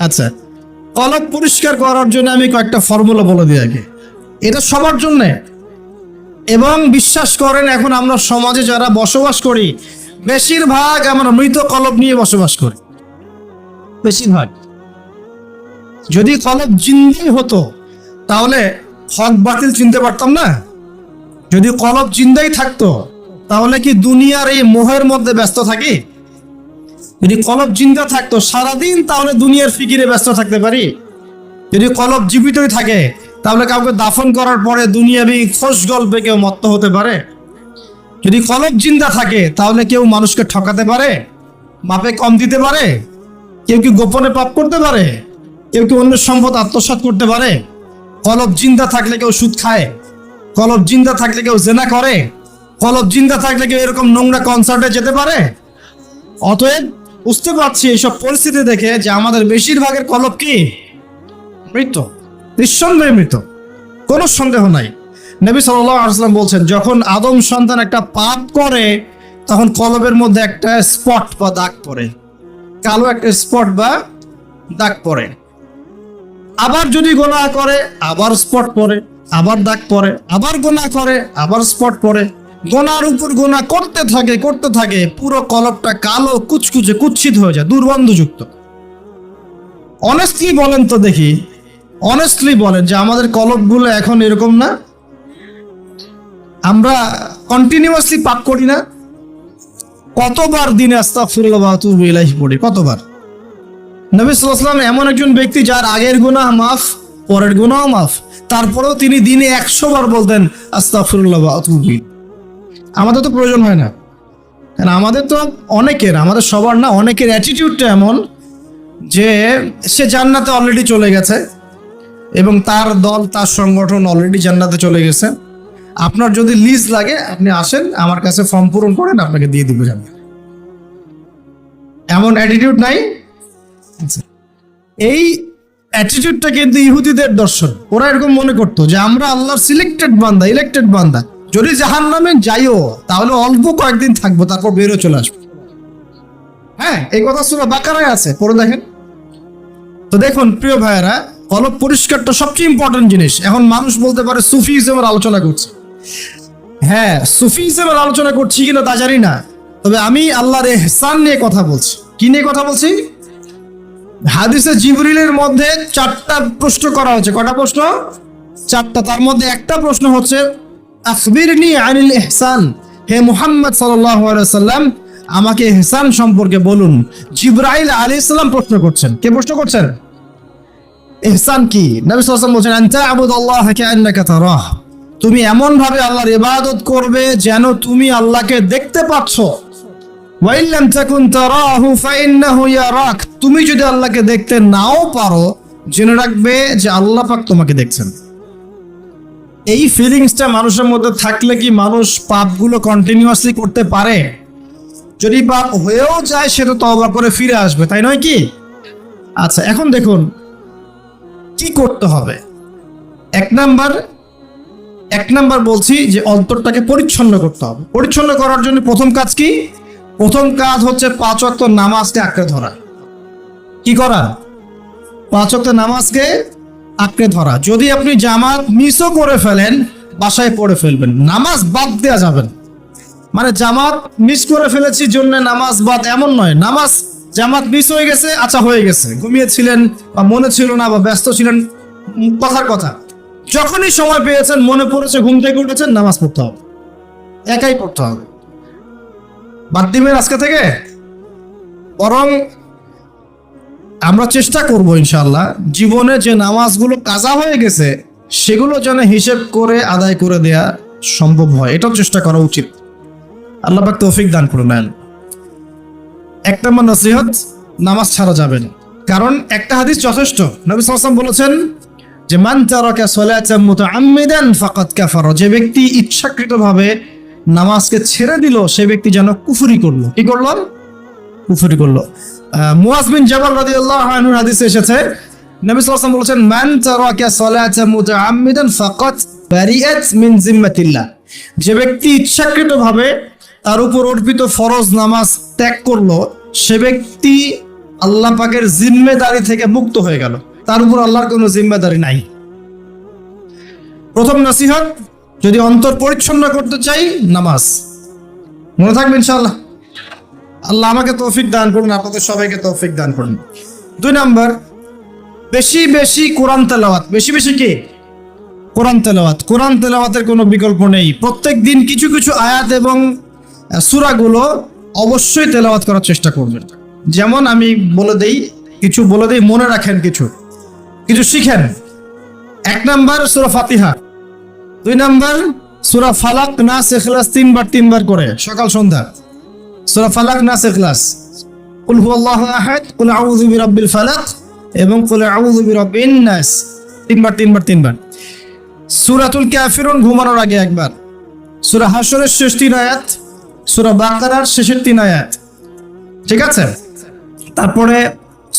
আচ্ছা, কলব পরিষ্কার করার জন্য আমি কয়েকটা ফর্মুলা বলে দিই আগে। এটা সবার জন্য, এবং বিশ্বাস করেন এখন আমরা সমাজে যারা বসবাস করি, বেশিরভাগ আমরা মৃত কলব নিয়ে বসবাস করি। বেশিরভাগ। যদি কলব জিন্দাই হতো তাহলে হক বাতিল চিনতে পারতাম না। যদি কলব জিন্দাই থাকতো তাহলে কি দুনিয়ার এই মোহের মধ্যে ব্যস্ত থাকি? যদি কলব জিন্দা থাকতো সারাদিন, তাহলে দুনিয়ার ফিকিরে ব্যস্ত থাকতে পারি। যদি কলব জীবিতই থাকে তাহলে কাউকে দাফন করার পরে দুনিয়াবি খোশ গল্পে কেউ মত্ত হতে পারে। যদি কলব জিন্দা থাকে তাহলে কেউ মানুষকে ঠকাতে পারে, মাপে কম দিতে পারে, কেউ কি গোপনে পাপ করতে পারে, কেউ কি অন্যের সম্পদ আত্মসাৎ করতে পারে। কলব জিন্দা থাকলে কেউ সুদ খায়, কলব জিন্দা থাকলে কেউ জেনা করে, কলব জিন্দা থাকলে কেউ এরকম নোংরা কনসার্টে যেতে পারে। অতএব বুঝতে পারছি এইসব পরিস্থিতি দেখে যে আমাদের বেশিরভাগের কলব কি? মৃত, নিঃসন্দেহে মৃত, কোনো সন্দেহ নাই। নবী সাল্লাল্লাহু আলাইহি ওয়াসাল্লাম বলছেন, যখন আদম সন্তান একটা পাপ করে তখন কলবের মধ্যে একটা স্পট বা দাগ পড়ে, কালো একটা স্পট বা দাগ পড়ে। আবার যদি গুনাহ করে আবার স্পট পড়ে, আবার দাগ পড়ে, আবার গুনাহ করে আবার স্পট পড়ে। গোনার উপর গোনা করতে থাকে, পুরো কলবটা কালো কুচকুচে কুৎসিত হয়ে যায়, দুর্গন্ধযুক্ত। অনেস্টলি বলেন তো দেখি, অনেস্টলি বলেন যে আমাদের কলবগুলো এখন এরকম না? আমরা কন্টিনিউয়াসলি পাপ করি না? কতবার দিনে আস্তাগফিরুল্লাহ ওয়া আতুবু ইলাইহি পড়ি, কতবার? নবী সাল্লাল্লাহু আলাইহি ওয়াসাল্লাম এমন একজন ব্যক্তি যার আগের গুনাহ মাফ, পরের গুনাহ মাফ, তারপরেও তিনি দিনে 100 বার বলতেন আস্তাগফিরুল্লাহ ওয়া আতুবু ইলাইহি। আমাদের তো প্রয়োজন হয় না, কারণ আমাদের তো আমাদের সবার না, অনেকের অ্যাটিটিউডটা এমন যে সে জান্নাতে অলরেডি চলে গেছে এবং তার দল, তার সংগঠন অলরেডি জান্নাতে চলে গেছে। আপনার যদি লিজ লাগে আপনি আসেন, আমার কাছে ফর্ম পূরণ করেন, আপনাকে দিয়ে দিব জান্নাত। এমন অ্যাটিটিউড নাই? এই অ্যাটিটিউডটা কিন্তু ইহুদিদের দর্শন। ওরা এরকম মনে করতো যে আমরা আল্লাহর সিলেক্টেড বান্দা, ইলেক্টেড বান্দা, যদি জাহান্নামে যাইও তাহলে অল্প কয়েকদিন থাকবো, তারপর বেরো চলে আসবো। হ্যাঁ, এই কথা সূরা বাকারায় আছে, পড়ে দেখেন। তো দেখুন প্রিয় ভাইয়েরা, কলব পরিষ্কারটা সবচেয়ে ইম্পর্টেন্ট জিনিস। এখন মানুষ বলতে পারে সুফিজমের আলোচনা করছে। হ্যাঁ, সুফিজমের আলোচনা করছি কিনা তা জানি না, তবে আমি আল্লাহর ইহসান নিয়ে কথা বলছি। কি নিয়ে কথা বলছি? হাদিসে জিবরিলের মধ্যে 4টা প্রশ্ন করা হচ্ছে। কটা প্রশ্ন? 4টা। তার মধ্যে একটা প্রশ্ন হচ্ছে আখবিরনি আনিল ইহসান, হে মুহাম্মদ সাল্লাল্লাহু আলাইহি সাল্লাম আমাকে ইহসান সম্পর্কে বলুন। জিবরাইল আলাইহিস সালাম প্রশ্ন করছেন। কে প্রশ্ন করছেন? ইহসান কি? নবী সাল্লাল্লাহু আলাইহি ওয়াসাল্লাম বলছেন আনতা আবুদাল্লাহ কাআন্নাকা তারাহ, তুমি এমন ভাবে আল্লাহর ইবাদত করবে যেন তুমি আল্লাহকে দেখতে পাচ্ছ। ওয়া ইল্লাম তাকুন তারাহু ফাইন্নাহু ইয়ারাক, তুমি যদি আল্লাহকে দেখতে নাও পারো জেনে রাখবে যে আল্লাহ পাক তোমাকে দেখছেন। এই ফিলিংসটা মানুষের মধ্যে থাকলে কি মানুষ পাপগুলো কন্টিনিউয়াসলি করতে পারে? যদি পাপ হয়েও যায় সেটা তওবা করে ফিরে আসবে, তাই নয় কি? আচ্ছা, এখন দেখুন কি করতে হবে। এক নাম্বার বলছি যে অন্তরটাকে পরিচ্ছন্ন করতে হবে। পরিচ্ছন্ন করার জন্য প্রথম কাজ কি? প্রথম কাজ হচ্ছে 5 ওয়াক্ত নামাজকে আঁকড়ে ধরা। কি করা? 5 ওয়াক্ত নামাজকে আঁকড়ে ধরা। যদি আপনি জামাত মিসও করে ফেলেন, বাসায় পড়ে ফেলবেন, নামাজ বাদ দেওয়া যাবে না। মানে জামাত মিস করে ফেলেছি জন্য নামাজ বাদ এমন নয়। নামাজ জামাত মিস হয়ে গেছে, আচ্ছা হয়ে গেছে, ঘুমিয়েছিলেন বা মনে ছিল না বা ব্যস্ত ছিলেন, কথার কথা, যখনই সময় পেয়েছেন, মনে পড়েছে, ঘুম থেকে উঠেছেন, নামাজ পড়তে হবে, একাই পড়তে হবে। বাদ দিবেন আজকে থেকে? বরং আমরা চেষ্টা করব ইনশাআল্লাহ জীবনে যে নামাজগুলো কাজা হয়ে গেছে সেগুলো যেন হিসেব করে আদায় করে দেয়া সম্ভব হয়, এটাও চেষ্টা করা উচিত। আল্লাহ পাক তৌফিক দান করুন। 1 নম্বর নসিহত, নামাজ ছাড়া যাবে না। কারণ একটা হাদিস যথেষ্ট। নবী সাল্লাল্লাহু আলাইহি ওয়াসাল্লাম বলেছেন যে মান তারাকা সালাতান মুতাআম্মিদান ফাকাদ কাফারা, যে ব্যক্তি ইচ্ছাকৃতভাবে নামাজকে ছেড়ে দিল সে ব্যক্তি যেন কুফরি করলো। কি করলো? কুফরি করলো। মুআজ বিন জাবাল রাদিয়াল্লাহু আনহু হাদিসে এসেছে নবী সাল্লাল্লাহু আলাইহি ওয়াসাল্লাম বলেছেন মান তারাকা সালাতান মুতাআম্মিদান ফাকাদ বারিআত মিন জিম্মাতিল্লাহ, যে ব্যক্তি ইচ্ছাকৃতভাবে তার উপর অর্পিত ফরজ নামাজ ত্যাগ করলো সে ব্যক্তি আল্লাহ পাকের জিম্মেদারি থেকে মুক্ত হয়ে গেল, তার উপর আল্লাহর কোনো জিম্মেদারি নাই। প্রথম নসিহত, যদি অন্তর পরিচ্ছন্ন করতে চাই নামাজ। মনে থাকবে ইনশাআল্লাহ। আল্লাহ আমাকে তৌফিক দান করুন, আপনাদের সবাইকে তৌফিক দান করুন। 2 নম্বর, বেশি বেশি কোরআন তেলাওয়াত। বেশি বেশি কি? কোরআন তেলাওয়াত। কোরআন তেলাওয়াতের কোনো বিকল্প নেই। প্রত্যেক দিন কিছু কিছু আয়াত এবং সূরাগুলো অবশ্যই তেলাওয়াত করার চেষ্টা করবেন। যেমন আমি বলে দেই, মনে রাখেন, কিছু শিখেন। 1 নম্বর সূরা ফাতিহা, 2 নম্বর সূরা ফালাক, নাস, ইখলাস 3 বার করে সকাল সন্ধ্যা। সূরা ফালাক, নাস, ইখলাস, কুল হুয়াল্লাহু আহাদ, কুল আউযু বিরাব্বিল ফালাক এবং কুল আউযু বিরাব্বিন নাস 3 বার। সূরাতুল কাফিরুন ঘুমানোর আগে 1 বার। সূরা হাশরের শেষ 3 আয়াত, সূরা বাকারার শেষের 3 আয়াত, ঠিক আছে? তারপরে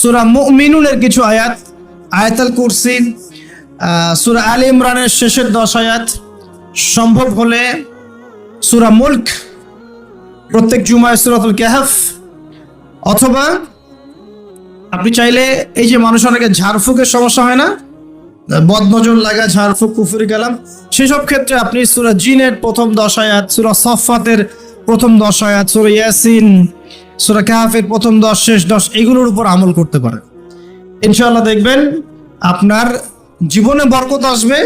সূরা মুমিনুনের কিছু আয়াত, আয়াতুল কুরসি, সূরা আলে ইমরানের শেষের 10 আয়াত, সম্ভব হলে সূরা মুলক, প্রত্যেক জুমায় সূরাতুল কাহফ, অথবা আপনি চাইলে এই যে মানুষ অনেকে ঝাড়ফুঁকের সমস্যা হয় না, বদনজর লাগা, ঝাড়ফুঁক, কুফরি কালাম, সেসব ক্ষেত্রে আপনি সূরা জিনের প্রথম 10 আয়াত, সূরা সফফাতের প্রথম 10 আয়াত, সূরা ইয়াসিন, সূরা কাহফের প্রথম 10, শেষ 10, এগুলোর উপর আমল করতে পারেন। ইনশাআল্লাহ দেখবেন আপনার জীবনে বরকত আসবে।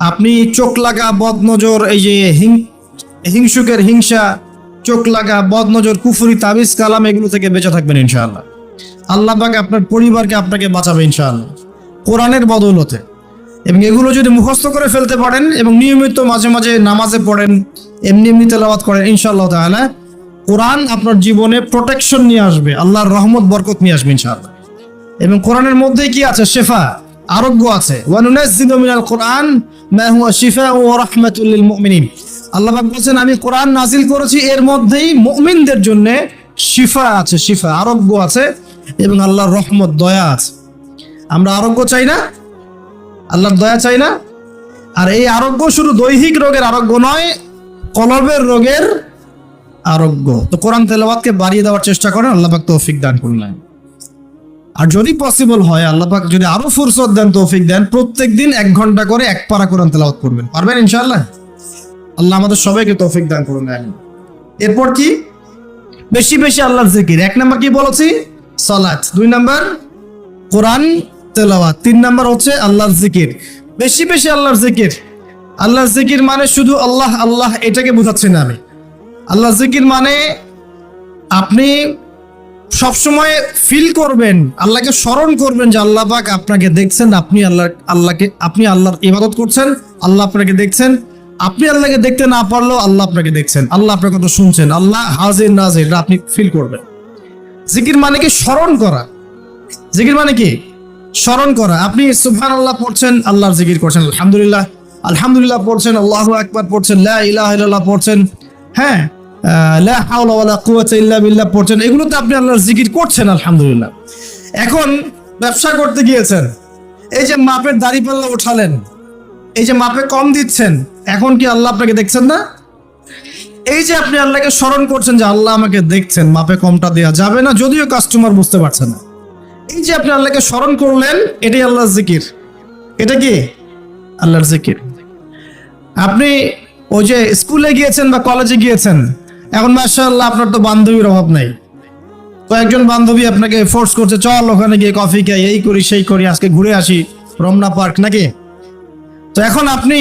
আপনি চোখ লাগা, বদনজর, এই যে হিংসুকের হিংসা, চোখ লাগা, বদনজর, কুফরি, তাবিজ, কালাম, এগুলো থেকে বেঁচে থাকবেন ইনশাআল্লাহ। আল্লাহ পাক আপনার পরিবারকে আপনাকে বাঁচাবে ইনশাআল্লাহ কোরআনের বদৌলতে। এবং এগুলো যদি মুখস্থ করে ফেলতে পারেন এবং নিয়মিত মাঝে মাঝে নামাজে পড়েন, এমনি তেলাওয়াত করেন, ইনশাআল্লাহ তাআলা কোরআন আপনার জীবনে প্রোটেকশন নিয়ে আসবে, আল্লাহর রহমত বরকত নিয়ে আসবে ইনশাআল্লাহ। এবং কোরআনের মধ্যেই কি আছে? শিফা, আরোগ্য আছে। ওয়া নুনাজ্জিলু মিনাল কোরআন মা হুয়া শিফাউ ওয়া রাহমাতুল লিল মুমিনিন। আল্লাহ পাক বলেন আমি কোরআন নাজিল করেছি, এর মধ্যেই মুমিনদের জন্য শিফা আছে, শিফা, আরোগ্য আছে এবং আল্লাহর রহমত, দয়া আছে। আমরা আরোগ্য চাই না, আল্লাহর দয়া চাই না। আর এই আরোগ্য শুধু দৈহিক রোগের আরোগ্য নয়, কলবের রোগের আরোগ্য। তো কোরআন তেলাওয়াতকে বাড়িয়ে দেওয়ার চেষ্টা করেন, আল্লাহ পাক তৌফিক দান করলেন। আর যদি পসিবল হয়, আল্লাহ পাক যদি আরো ফুরসত দেন, তৌফিক দেন, প্রত্যেকদিন 1 ঘন্টা করে 1 পারা কোরআন তেলাওয়াত করবেন। পারবেন ইনশাআল্লাহ? আল্লাহ আমাদের সবাইকে তৌফিক দান করুন। এরপর কি? বেশি বেশি আল্লাহর জিকির। 1 নাম্বার কি বলেছি? সালাত। 2 নাম্বার কোরআন তেলাওয়াত। 3 নাম্বার হচ্ছে আল্লাহর জিকির। বেশি বেশি আল্লাহর জিকির। আল্লাহর জিকির মানে শুধু আল্লাহ আল্লাহ এটাকে বোঝাচ্ছি না আমি। আল্লাহর জিকির মানে আপনি সবসময় ফিল করবেন, আল্লাহকে স্মরণ করবেন যে আল্লাহ পাক আপনাকে দেখছেন, আপনি আল্লাহর ইবাদত করছেন, আল্লাহ আপনাকে দেখছেন। আপনি আল্লাহকে দেখতে না পারলেও আল্লাহ আপনাকে দেখছেন, আল্লাহ আপনার কথা শুনছেন, আল্লাহ হাজির নাজির, আপনি ফিল করবেন। জিকির মানে কি? স্মরণ করা। জিকির মানে কি? স্মরণ করা। আপনি সুবহানাল্লাহ পড়ছেন, আল্লাহর জিকির করছেন, আলহামদুলিল্লাহ আলহামদুলিল্লাহ পড়ছেন, আল্লাহু আকবার পড়ছেন, লা ইলাহা ইল্লাল্লাহ পড়ছেন, হ্যাঁ, লা হাওলা ওয়ালা কুওয়াতা ইল্লা বিল্লাহ পড়ছেন। এগুলোতে আপনি আল্লাহর জিকির করছেন, আলহামদুলিল্লাহ। এখন ব্যবসা করতে গিয়েছেন, এই যে মাপের দাড়িপাল্লা উঠালেন, এই যে মাপে কম দিচ্ছেন, এখন কি আল্লাহ আপনাকে দেখছেন না? এই যে আপনি আল্লাহকে স্মরণ করছেন যে আল্লাহ আমাকে দেখছেন, মাপে কমটা দেওয়া যাবে না, যদিও কাস্টমার বুঝতে পারছে না। এই যে আপনি আল্লাহকে স্মরণ করলেন, এটাই আল্লাহর জিকির। এটা কি? আল্লাহর জিকির। আপনি ওই যে স্কুলে গিয়েছেন বা কলেজে গিয়েছেন, এখন মাশাআল্লাহ আপনার তো বান্ধবীর অভাব নাই। কয়েকজন বান্ধবী আপনাকে ফোর্স করছে, চল ওখানে গিয়ে কফি খাই, এই করি সেই করি, আজকে ঘুরে আসি রমনা পার্ক, নাকি? তো এখন আপনি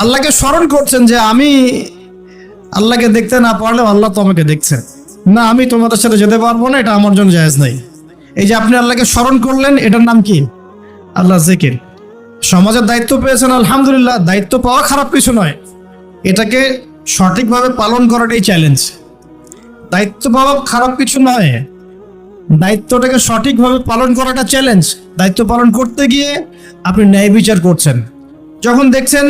আল্লাহকে স্মরণ করছেন যে আমি আল্লাহকে দেখতে না পারলেও আল্লাহ তো আমাকে দেখছেন, না আমি তোমাদের সাথে যেতে পারবো না, এটা আমার জন্য জায়েজ নাই। এই যে আপনি আল্লাহকে স্মরণ করলেন, এটার নাম কি? আল্লাহর জিকির। সমাজের দায়িত্ব পেয়েছেন, আলহামদুলিল্লাহ। দায়িত্ব পাওয়া খারাপ কিছু নয়, এটাকে সঠিকভাবে পালন করাটাই চ্যালেঞ্জ। দায়িত্ব পাওয়া খারাপ কিছু নয়, দায়িত্বটাকে সঠিকভাবে পালন করাটা চ্যালেঞ্জ। দায়িত্ব পালন করতে গিয়ে আপনি ন্যায় বিচার করছেন, যখন দেখছেন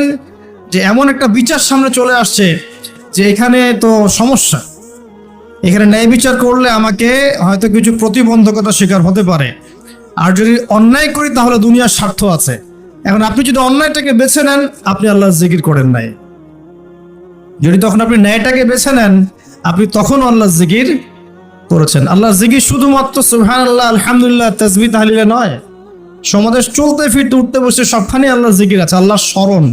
যে এমন একটা বিচার সামনে চলে আসছে যে এখানে তো সমস্যা, এখানে ন্যায় বিচার করলে আমাকে হয়তো কিছু প্রতিবন্ধকতার শিকার হতে পারে, আর যদি অন্যায় করি তাহলে দুনিয়ার স্বার্থ আছে। এখন আপনি যদি অন্যায়টাকে বেছে নেন, আপনি আল্লাহর জিকির করেন নাই। যদি তখন আপনি ন্যায়টাকে বেছে নেন, আপনি তখন আল্লাহর জিকির করেছেন। আল্লাহর জিকির শুধুমাত্র সুবহানাল্লাহ আলহামদুলিল্লাহ তাসবিহ তাহলিলে নয়, সমাজের চলতে ফিরতে উঠতে বসে সবখানে আল্লাহর জিকির আছে। আল্লাহর স্মরণ,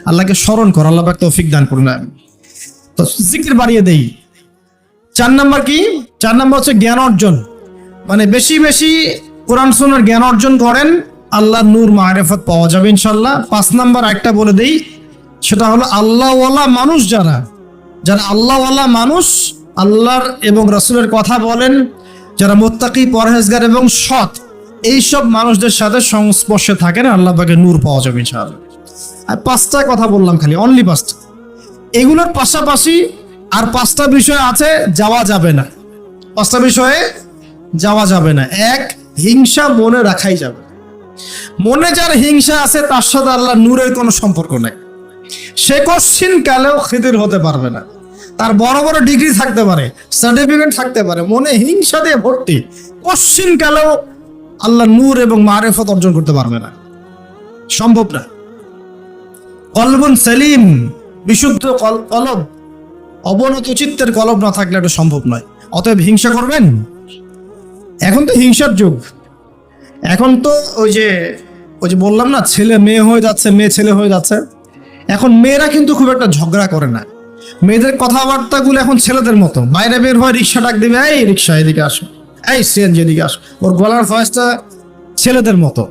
আল্লাহকে স্মরণ কর, আল্লাহ পাক তৌফিক দান করুন। তো জিকির বাড়িয়ে দেই। 4 নাম্বার কি? 4 নাম্বার হচ্ছে জ্ঞান অর্জন। মানে বেশি বেশি কোরআন সুন্নাহর জ্ঞান অর্জন করেন, আল্লাহর নূর মারিফত পাওয়া যাবে ইনশাআল্লাহ। 5 নাম্বার একটা বলে দেই, সেটা হলো আল্লাহওয়ালা মানুষ, যারা আল্লাহওয়ালা মানুষ, আল্লাহর এবং রাসূলের কথা বলেন, যারা মুত্তাকি, পরহেজগার এবং সৎ, এইসব মানুষদের সাথে সংস্পর্শে থাকেন, আল্লাহ পাকের নূর পাওয়া যাবে ইনশাআল্লাহ। আর 5টা কথা বললাম, খালি অনলি 5টা। এগুলোর পাশাপাশি আর 5টা বিষয় আছে, যাওয়া যাবে না। 5টা বিষয়ে যাওয়া যাবে না। 1, হিংসা মনে রাখাই যাবে। মনে যার হিংসা আছে, তার সাথে আল্লাহর নূরের কোনো সম্পর্ক নেই। সে কোশ্চিন কালেও খিদির হতে পারবে না। তার বড় বড় ডিগ্রি থাকতে পারে, সার্টিফিকেট থাকতে পারে, মনে হিংসা দিয়ে ভর্তি, কোশ্চিন কালেও আল্লাহর নূর এবং মারিফত অর্জন করতে পারবে না, সম্ভব না। কলবুন সেলিম, বিশুদ্ধ কলব, অবনত চিত্তের কলব না থাকলে এটা সম্ভব নয়। অতএব হিংসা করবেন। এখন তো হিংসার যুগ। এখন তো ওই যে বললাম না, ছেলে মেয়ে হয়ে যাচ্ছে, মেয়ে ছেলে হয়ে যাচ্ছে। এখন মেয়েরা কিন্তু খুব একটা ঝগড়া করে না। মেয়েদের কথাবার্তাগুলো এখন ছেলেদের মতো। বাইরে বের হয়, রিক্সা ডাক দিবে, এই রিক্সা এদিকে আসো, এই সিএনজি এদিকে আসো। ওর গলার ভয়েসটা ছেলেদের মতো।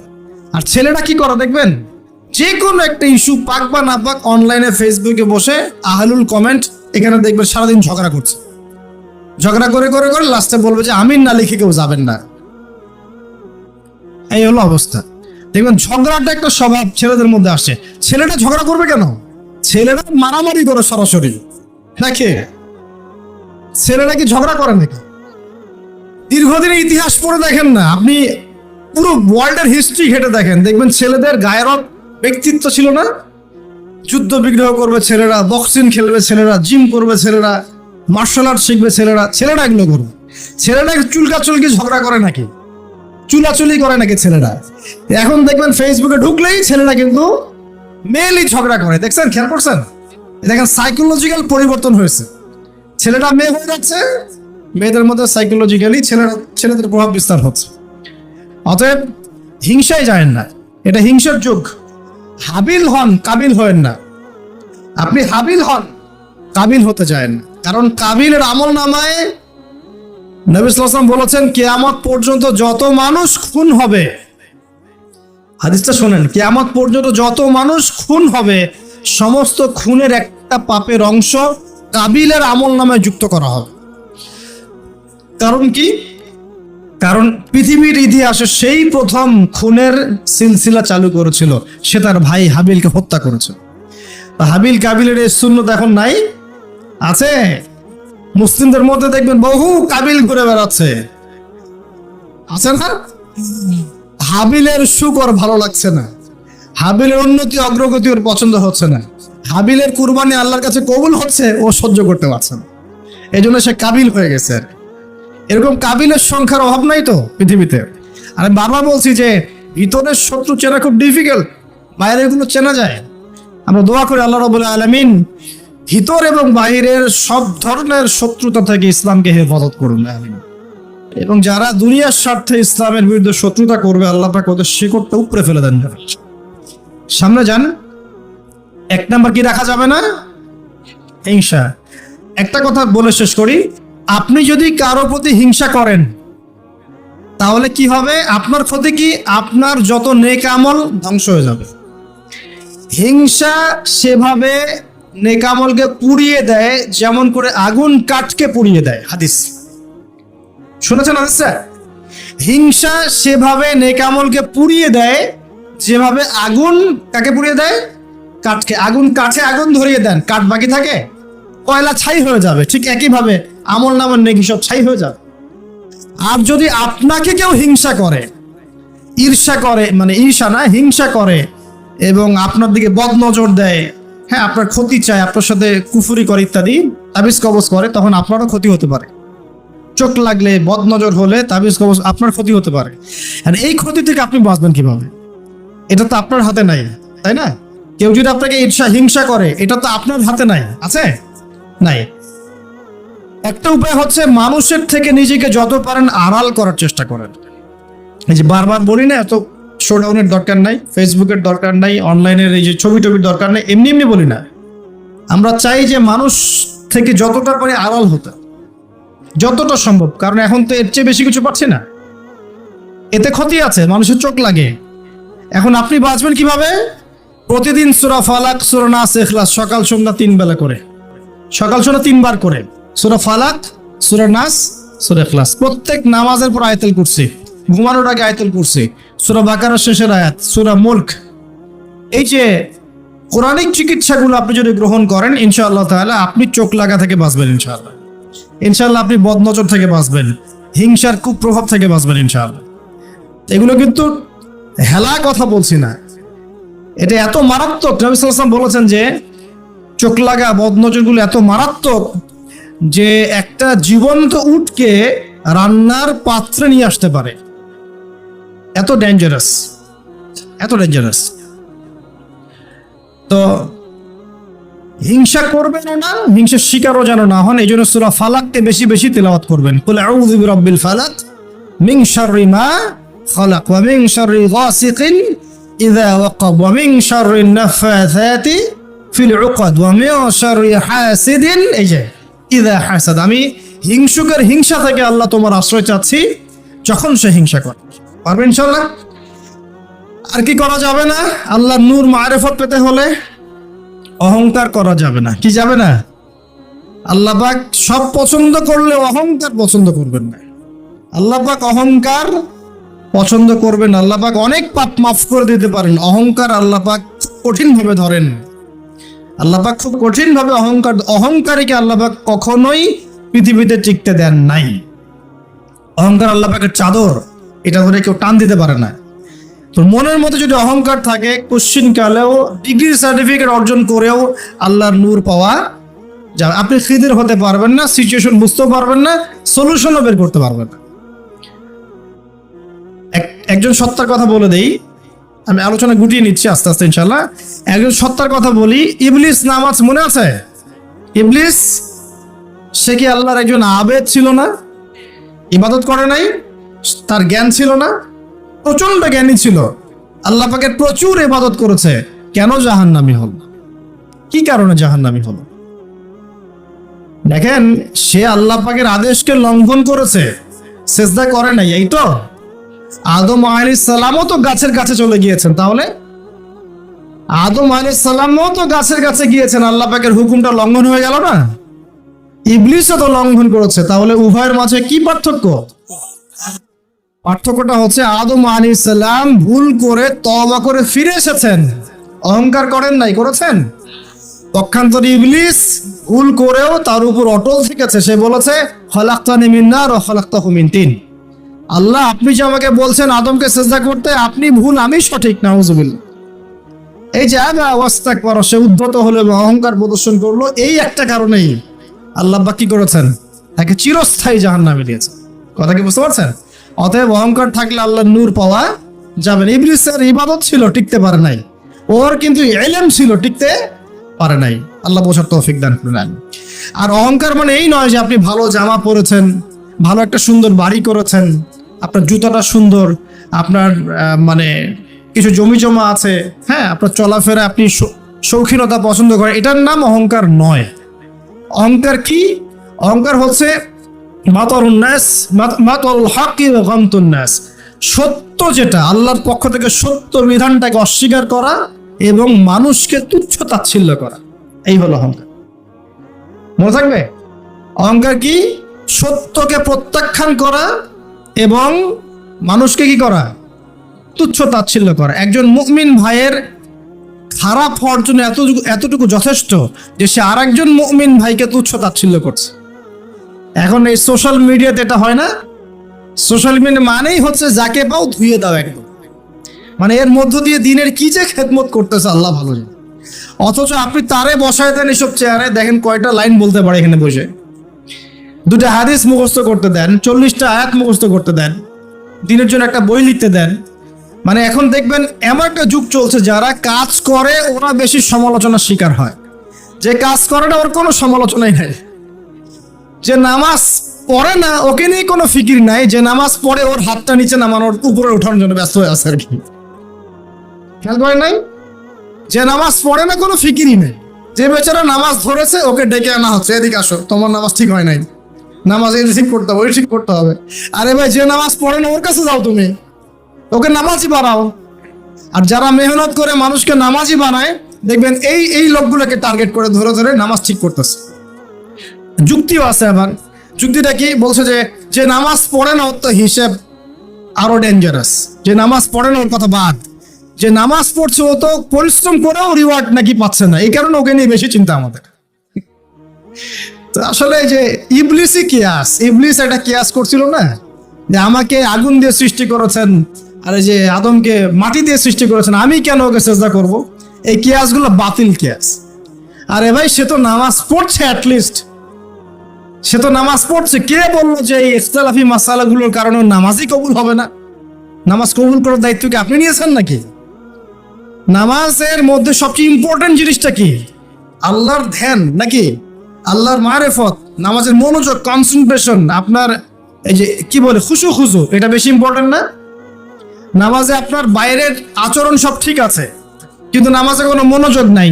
আর ছেলেরা কি করে দেখবেন, যে কোনো একটা ইস্যু পাক বা না পাক, অনলাইনে ফেসবুকে বসে আহলুল কমেন্ট, এখানে দেখবেন সারাদিন ঝগড়া করছে। ঝগড়া করে করে করে লাস্টে বলবে যে আমিন না লিখে কেউ যাবেন না। এই হলো অবস্থা। দেখবেন ঝগড়াটা একটা স্বভাব ছেলেদের মধ্যে আসছে। ছেলেটা ঝগড়া করবে কেন? ছেলেরা মারামারি করে সরাসরি, নাকি? ছেলেরা কি ঝগড়া করে নাকি? দীর্ঘদিনের ইতিহাস পড়ে দেখেন না আপনি, পুরো ওয়ার্ল্ডের হিস্ট্রি ঘেটে দেখেন, দেখবেন ছেলেদের গায়ের ব্যক্তিত্ব ছিল না। যুদ্ধ বিগ্রহ করবে ছেলেরা, বক্সিং খেলবে ছেলেরা, জিম করবে ছেলেরা, মার্শাল আর্ট শিখবে ছেলেরা। ছেলেরা এগুলো করবে। ছেলেরা চুলকা চুলকি ঝগড়া করে নাকি? চুলাচুলি করে নাকি ছেলেরা। এখন দেখবেন ফেসবুকে ঢুকলেই ছেলেরা কিন্তু মেয়েলি ঝগড়া করে, দেখছেন, খেয়াল করছেন? দেখেন সাইকোলজিক্যাল পরিবর্তন হয়েছে, ছেলেটা মেয়ে হয়ে যাচ্ছে, মেয়েদের মধ্যে সাইকোলজিক্যালি ছেলেদের প্রভাব বিস্তার হচ্ছে। অতএব হিংসায় যায় না, এটা হিংসার যুগ। হাবিল হন, কাবিল হয়েন না। আপনি হাবিল হন, কাবিল হতে চায় না। কারণ কাবিলের আমল নামায় নবী সাল্লাল্লাহু আলাইহি ওয়াসাল্লাম বলেছেন কিয়ামত পর্যন্ত যত মানুষ খুন হবে, হাদিসটা শোনেন, কিয়ামত পর্যন্ত যত মানুষ খুন হবে সমস্ত খুনের একটা পাপের অংশ কাবিলের আমল নামায় যুক্ত করা হবে। কারণ কি? কারণ পৃথিবীর ইতিহাসে সেই প্রথম খুনের সিলসিলা চালু করেছিল, সে তার ভাই হাবিলকে হত্যা করেছে। হাবিল কাবিলের এই সুন্নত এখন নাই, আছে? মুসলিমদের মধ্যে দেখবেন বহু কাবিল ঘুরে বেড়াচ্ছে, আছে না? হাবিলের সুখ ওর ভালো লাগছে না, হাবিলের উন্নতি অগ্রগতি ওর পছন্দ হচ্ছে না, হাবিলের কুরবানি আল্লাহর কাছে কবুল হচ্ছে, ও সহ্য করতে পারছে না, এই জন্য সে কাবিল হয়ে গেছে। এরকম কাবিলের সংখ্যার অভাব নাই তো পৃথিবীতে। আমি বারবার বলছি যে ভিতরের শত্রু চেনা খুব ডিফিকাল্ট, বাইরের গুলো চেনা যায়। আমরা দোয়া করি আল্লাহ রাব্বুল আলামিন ভিতর এবং বাইরের সব ধরনের শত্রুতা থেকে ইসলামকে হেফাজত করুন, আমিন। এবং যারা দুনিয়ার স্বার্থে ইসলামের বিরুদ্ধে শত্রুতা করবে, আল্লাহ পাক ওদের শিকড়টা উপড়ে ফেলে দেন। সামনে যান। 1 নাম্বার কি রাখা যাবে না? হিংসা। একটা কথা বলে শেষ করি, আপনি যদি কারো প্রতি হিংসা করেন তাহলে কি হবে? আপনার ক্ষতি কি? আপনার যত নেক আমল ধ্বংস হয়ে যাবে। হিংসা সেভাবে নেক আমলকে পুড়িয়ে দেয় যেমন করে আগুন কাঠকে পুড়িয়ে দেয়। হাদিস শুনেছেন হাদিসটা? হিংসা সেভাবে নেক আমলকে পুড়িয়ে দেয় যেভাবে আগুন কাকে পুড়িয়ে দেয়? কাঠকে। আগুন কাঠে আগুন ধরিয়ে দেন, কাঠ বাকি থাকে? কয়লা ছাই হয়ে যাবে। ঠিক একইভাবে আমল নামের নেকি সব ছাই হয়ে যাবে। আর যদি আপনাকে কেউ হিংসা করে, ঈর্ষা করে, মানে ঈর্ষা না, হিংসা করে এবং আপনার দিকে বদনজর দেয়, হ্যাঁ, আপনার ক্ষতি চায়, আপনার সাথে কুফরি করে ইত্যাদি, তাবিজ কবজ করে, তখন আপনারও ক্ষতি হতে পারে। চোখ লাগলে, বদনজর হলে, তাবিজ কবজ, আপনার ক্ষতি হতে পারে। আর এই ক্ষতি থেকে আপনি বাঁচবেন কিভাবে? এটা তো আপনার হাতে নাই, তাই না? কেউ যদি আপনাকে ঈর্ষা হিংসা করে, এটা তো আপনার হাতে নাই, আছে? নাই। একটা উপায় হচ্ছে মানুষের থেকে নিজেকে যত পারেন আড়াল করার চেষ্টা করেন। এই যে বারবার বলি না, এত শোডাউনের দরকার নাই, ফেসবুকের দরকার নাই, অনলাইনের এই যে ছবি টবির দরকার নাই, এমনি এমনি বলি না। আমরা চাই যে মানুষ থেকে যতটা পারি আড়াল হতে, যতটা সম্ভব। কারণ এখন তো এর চেয়ে বেশি কিছু পাচ্ছি না, এতে ক্ষতি আছে, মানুষের চোখ লাগে। এখন আপনি বাঁচবেন কিভাবে? প্রতিদিন সূরা ফালাক, সূরা নাস, ইখলাস সকাল সন্ধ্যা 3 বেলা করে, সকাল সন্ধ্যা 3 বার করে সূরা ফালাক, সূরা নাস, সূরা ইখলাস। প্রত্যেক নামাজের পর আয়াতুল কুরসি, ঘুমানোর আগে আয়াতুল কুরসি, সূরা বাকারার শেষের আয়াত, সূরা মুলক। এই যে কোরআনিক চিকিৎসাগুলো আপনি যদি গ্রহণ করেন, ইনশাআল্লাহ তাআলা আপনি চোখ লাগা থেকে বাঁচবেন। ইনশাআল্লাহ ইনশাআল্লাহ আপনি বদনজর থেকে বাঁচবেন, হিংসার কুপ্রভাব থেকে বাঁচবেন ইনশাআল্লাহ। এগুলো কিন্তু হেলা কথা বলছি না, এটা এত মারাত্মক। নবী সাল্লাল্লাহু আলাইহি ওয়াসাল্লাম বলেছেন যে চোখ লাগা বদনজরগুলো এত মারাত্মক যে একটা জীবন্ত উটকে রান্নার পাত্রে নিয়ে আসতে পারে। এত ডেঞ্জারাস, এত ডেঞ্জারাস। তো হিংসা করবেন না, হিংসার শিকারও যেন না হন। এই জন্য সূরা ফালাককে বেশি বেশি তেলাওয়াত করবেন। কুল আউযু বিরাব্বিল ফালাক মিন শাররি মা খালাক ওয়া মিন শাররি গাসিকিন ইযা ওয়াকাব ওয়া মিন শাররি নাফাসাতি ফিল উকাদ ওয়া মিন শাররি হাসিদিন এই যে ইযা হাসাদ। আমি হিংসুকের হিংসা থেকে আল্লাহ তোমার আশ্রয় চাচ্ছি যখন সে হিংসা করে। পারবেন ইনশাআল্লাহ? আর কি করা যাবে না? আল্লাহর নূর মারিফত পেতে হলে অহংকার করা যাবে না। কি যাবে না? আল্লাহ পাক সব পছন্দ করলে অহংকার পছন্দ করবেন না। আল্লাহ পাক অহংকার পছন্দ করবেন। আল্লাহ পাক অনেক পাপ মাফ করে দিতে পারেন, অহংকার আল্লাহ পাক কঠিন ভাবে ধরেন। আল্লাহ পাক খুব কঠিন ভাবে অহংকারীকে আল্লাহ পাক কখনোই পৃথিবীতে টিকতে দেন নাই। অহংকার আল্লাহ পাকের চাদর, এটা ধরে কেউ টান দিতে পারে না। তো মনের মধ্যে যদি অহংকার থাকে, কোশ্চিন কালেও ডিগ্রি সার্টিফিকেট অর্জন করেও আল্লাহর নূর পাওয়া যাবে। আপনি খিদির হতে পারবেন না, সিচুয়েশন বুঝতেও পারবেন না, সলিউশনও বের করতে পারবেন না। একজন সত্তার কথা বলে দেই, আমি আলোচনা গুটিয়ে নিচ্ছি আস্তে আস্তে ইনশাল্লাহ। একজন সত্তার কথা বলি, ইবলিস নামাজ মনে আছে? ইবলিস, সে কি আল্লাহর একজন আবেদ ছিল না? ইবাদত করে নাই? তার জ্ঞান ছিল না? প্রচন্ড জ্ঞানী ছিল, আল্লাহ পাকের প্রচুর ইবাদত করেছে, কেন জাহান্নামী হল? কি কারণে জাহান্নামী হল? দেখেন, সে আল্লাহ পাকের আদেশকে লঙ্ঘন করেছে, সেজদা করে নাই, এই তো। আদম আলাইহিস সালামও তো গাছের কাছে চলে গিয়েছেন, তাহলে আদম আলাইহিস সালামও তো গাছের কাছে গিয়েছেন, আল্লাহ পাকের হুকুমটা লঙ্ঘন হয়ে গেল না? ইবলিসও তো লঙ্ঘন করেছে, তাহলে উভয়ের মাঝে কি পার্থক্য? পার্থক্যটা হচ্ছে আদম আলাইহিস সালাম ভুল করে তওবা করে ফিরে এসেছেন, অহংকার করেন নাই, করেছেন? পক্ষান্তরে ইবলিস ভুল করেও তার উপর অটল থেকেছে, সে বলেছে খলাকতানি মিন নার ওয়া খলাকতাহু মিন তিন। আল্লাহ, আপনি যে আমাকে বলছেন আদমকে সিজদা করতে, আপনি ভুল, আমি সঠিক, নাউজুবিল্লাহ। এই যে ওয়াস্তাকবার, সে উদ্ধত হলো এবং অহংকার প্রদর্শন করলো, এই একটা কারণেই আল্লাহ পাক কি করেছেন? তাকে চিরস্থায়ী জাহান্নামে দিয়েছেন। কথা কি বুঝতে পারছেন? অতএব অহংকার থাকলে আল্লাহর নূর পাওয়া যাবে না। ইবলিসের ইবাদত ছিল, টিকতে পারে নাই। ওর কিন্তু ইলম ছিল, টিকতে পারে নাই। আল্লাহ বোঝার তৌফিক দান করলেন। আর অহংকার মানে এই নয় যে আপনি ভালো জামা পরেছেন, ভালো একটা সুন্দর বাড়ি করেছেন, আপনার জুতাটা সুন্দর, আপনার মানে কিছু জমি জমা আছে, হ্যাঁ, আপনার চলাফেরা, আপনি শৌখিনতা পছন্দ করেন, এটার নাম অহংকার নয়। অহংকার কি? অহংকার হচ্ছে মাতারুন নাস, মাতারুল হাক্কি ওয়া গামতুন নাস, সত্য যেটা আল্লাহর পক্ষ থেকে, সত্য বিধানটাকে অস্বীকার করা এবং মানুষকে তুচ্ছ তাচ্ছিল্য করা, এই হলো অহংকার। মনে থাকবে? অহংকার কি? সত্যকে প্রত্যাখ্যান করা এবং মানুষকে কি করা? তুচ্ছ তাচ্ছিল্য করা। একজন মুমিন ভাইয়ের খারাপ হওয়ার জন্য এতটুকু যথেষ্ট যে সে আর একজন মুমিন ভাইকে তুচ্ছ তাচ্ছিল্য করছে। এখন এই সোশ্যাল মিডিয়াতে এটা হয় না? সোশ্যাল মিডিয়া মানেই হচ্ছে যাকে পাও ধুয়ে দাও একদম, মানে এর মধ্য দিয়ে দিনের কি যে খেদমত করতেছে আল্লাহ ভালো জানে। অথচ আপনি তারে বসায় দেন এসব চেয়ারে, দেখেন কয়টা লাইন বলতে পারে এখানে বসে, দুটা হাদিস মুখস্থ করতে দেন, 40টা আয়াত মুখস্থ করতে দেন, দিনের জন্য একটা বই লিখতে দেন। মানে এখন দেখবেন এমন একটা যুগ চলছে, যারা কাজ করে ওরা বেশি সমালোচনার শিকার হয়, যে কাজ করে না ওর কোনো সমালোচনাই নাই, যে নামাজ পড়ে না ওকে নিয়ে কোনো ফিকির নাই, যে নামাজ পড়ে ওর হাতটা নিচে নামানোর, উপরে ওঠানোর জন্য ব্যস্ত হয়ে আছে আর কি। খেয়াল করেন নাই? যে নামাজ পড়ে না কোনো ফিকিরই নেই, যে বেচারা নামাজ ধরেছে ওকে ডেকে আনা হচ্ছে, এদিকে আসো, তোমার নামাজ ঠিক হয় নাই, নামাজ এই ঠিক করতে হবে, ওই ঠিক করতে হবে। আরে ভাই, যে নামাজ পড়ে না ওর কাছে যাও, তুমি ওকে নামাজি বানাও। আর যারা মেহনত করে মানুষকে নামাজি বানায়, দেখবেন এই লোকগুলোকে টার্গেট করে ধরে ধরে নামাজ ঠিক করতেছে। যুক্তিও আছে আবার। যুক্তিটা কি বলছে? যে নামাজ পড়ে না ওর তো হিসেব আরো ডেঞ্জারাস, যে নামাজ পড়ে না ওর কথা বাদ, যে নামাজ পড়ছে ও তো পরিশ্রম করেও রিওয়ার্ড নাকি পাচ্ছে না, এই কারণে ওকে নিয়ে বেশি চিন্তা আমাদের। তো আসলে যে ইবলিসই কিয়াস, ইবলিস একটা কিয়াস করছিল না, যে আমাকে আগুন দিয়ে সৃষ্টি করেছেন, আরে যে আদমকে মাটি দিয়ে সৃষ্টি করেছেন, আমি কেন ওকে সেজদা করব? এই কিয়াসগুলো বাতিল কিয়াস। আরে ভাই, সে তো নামাজ পড়ছে, অ্যাটলিস্ট সে তো নামাজ পড়ছে। কে বললো যে এই ইখতিলাফি মাসালাগুলোর কারণে নামাজই কবুল হবে না? নামাজ কবুল করার দায়িত্ব কি আপনি নিয়েছেন নাকি? নামাজের মধ্যে সবচেয়ে ইম্পর্টেন্ট জিনিসটা কি? আল্লাহর ধ্যান নাকি আল্লাহর মারেফত, নামাজের মনোযোগ, কনসেন্ট্রেশন, আপনার এই যে কি বলে খুশু, এটা বেশি ইম্পর্টেন্ট না? নামাজে আপনার বাইরের আচরণ সব ঠিক আছে, কিন্তু নামাজে কোনো মনোযোগ নাই,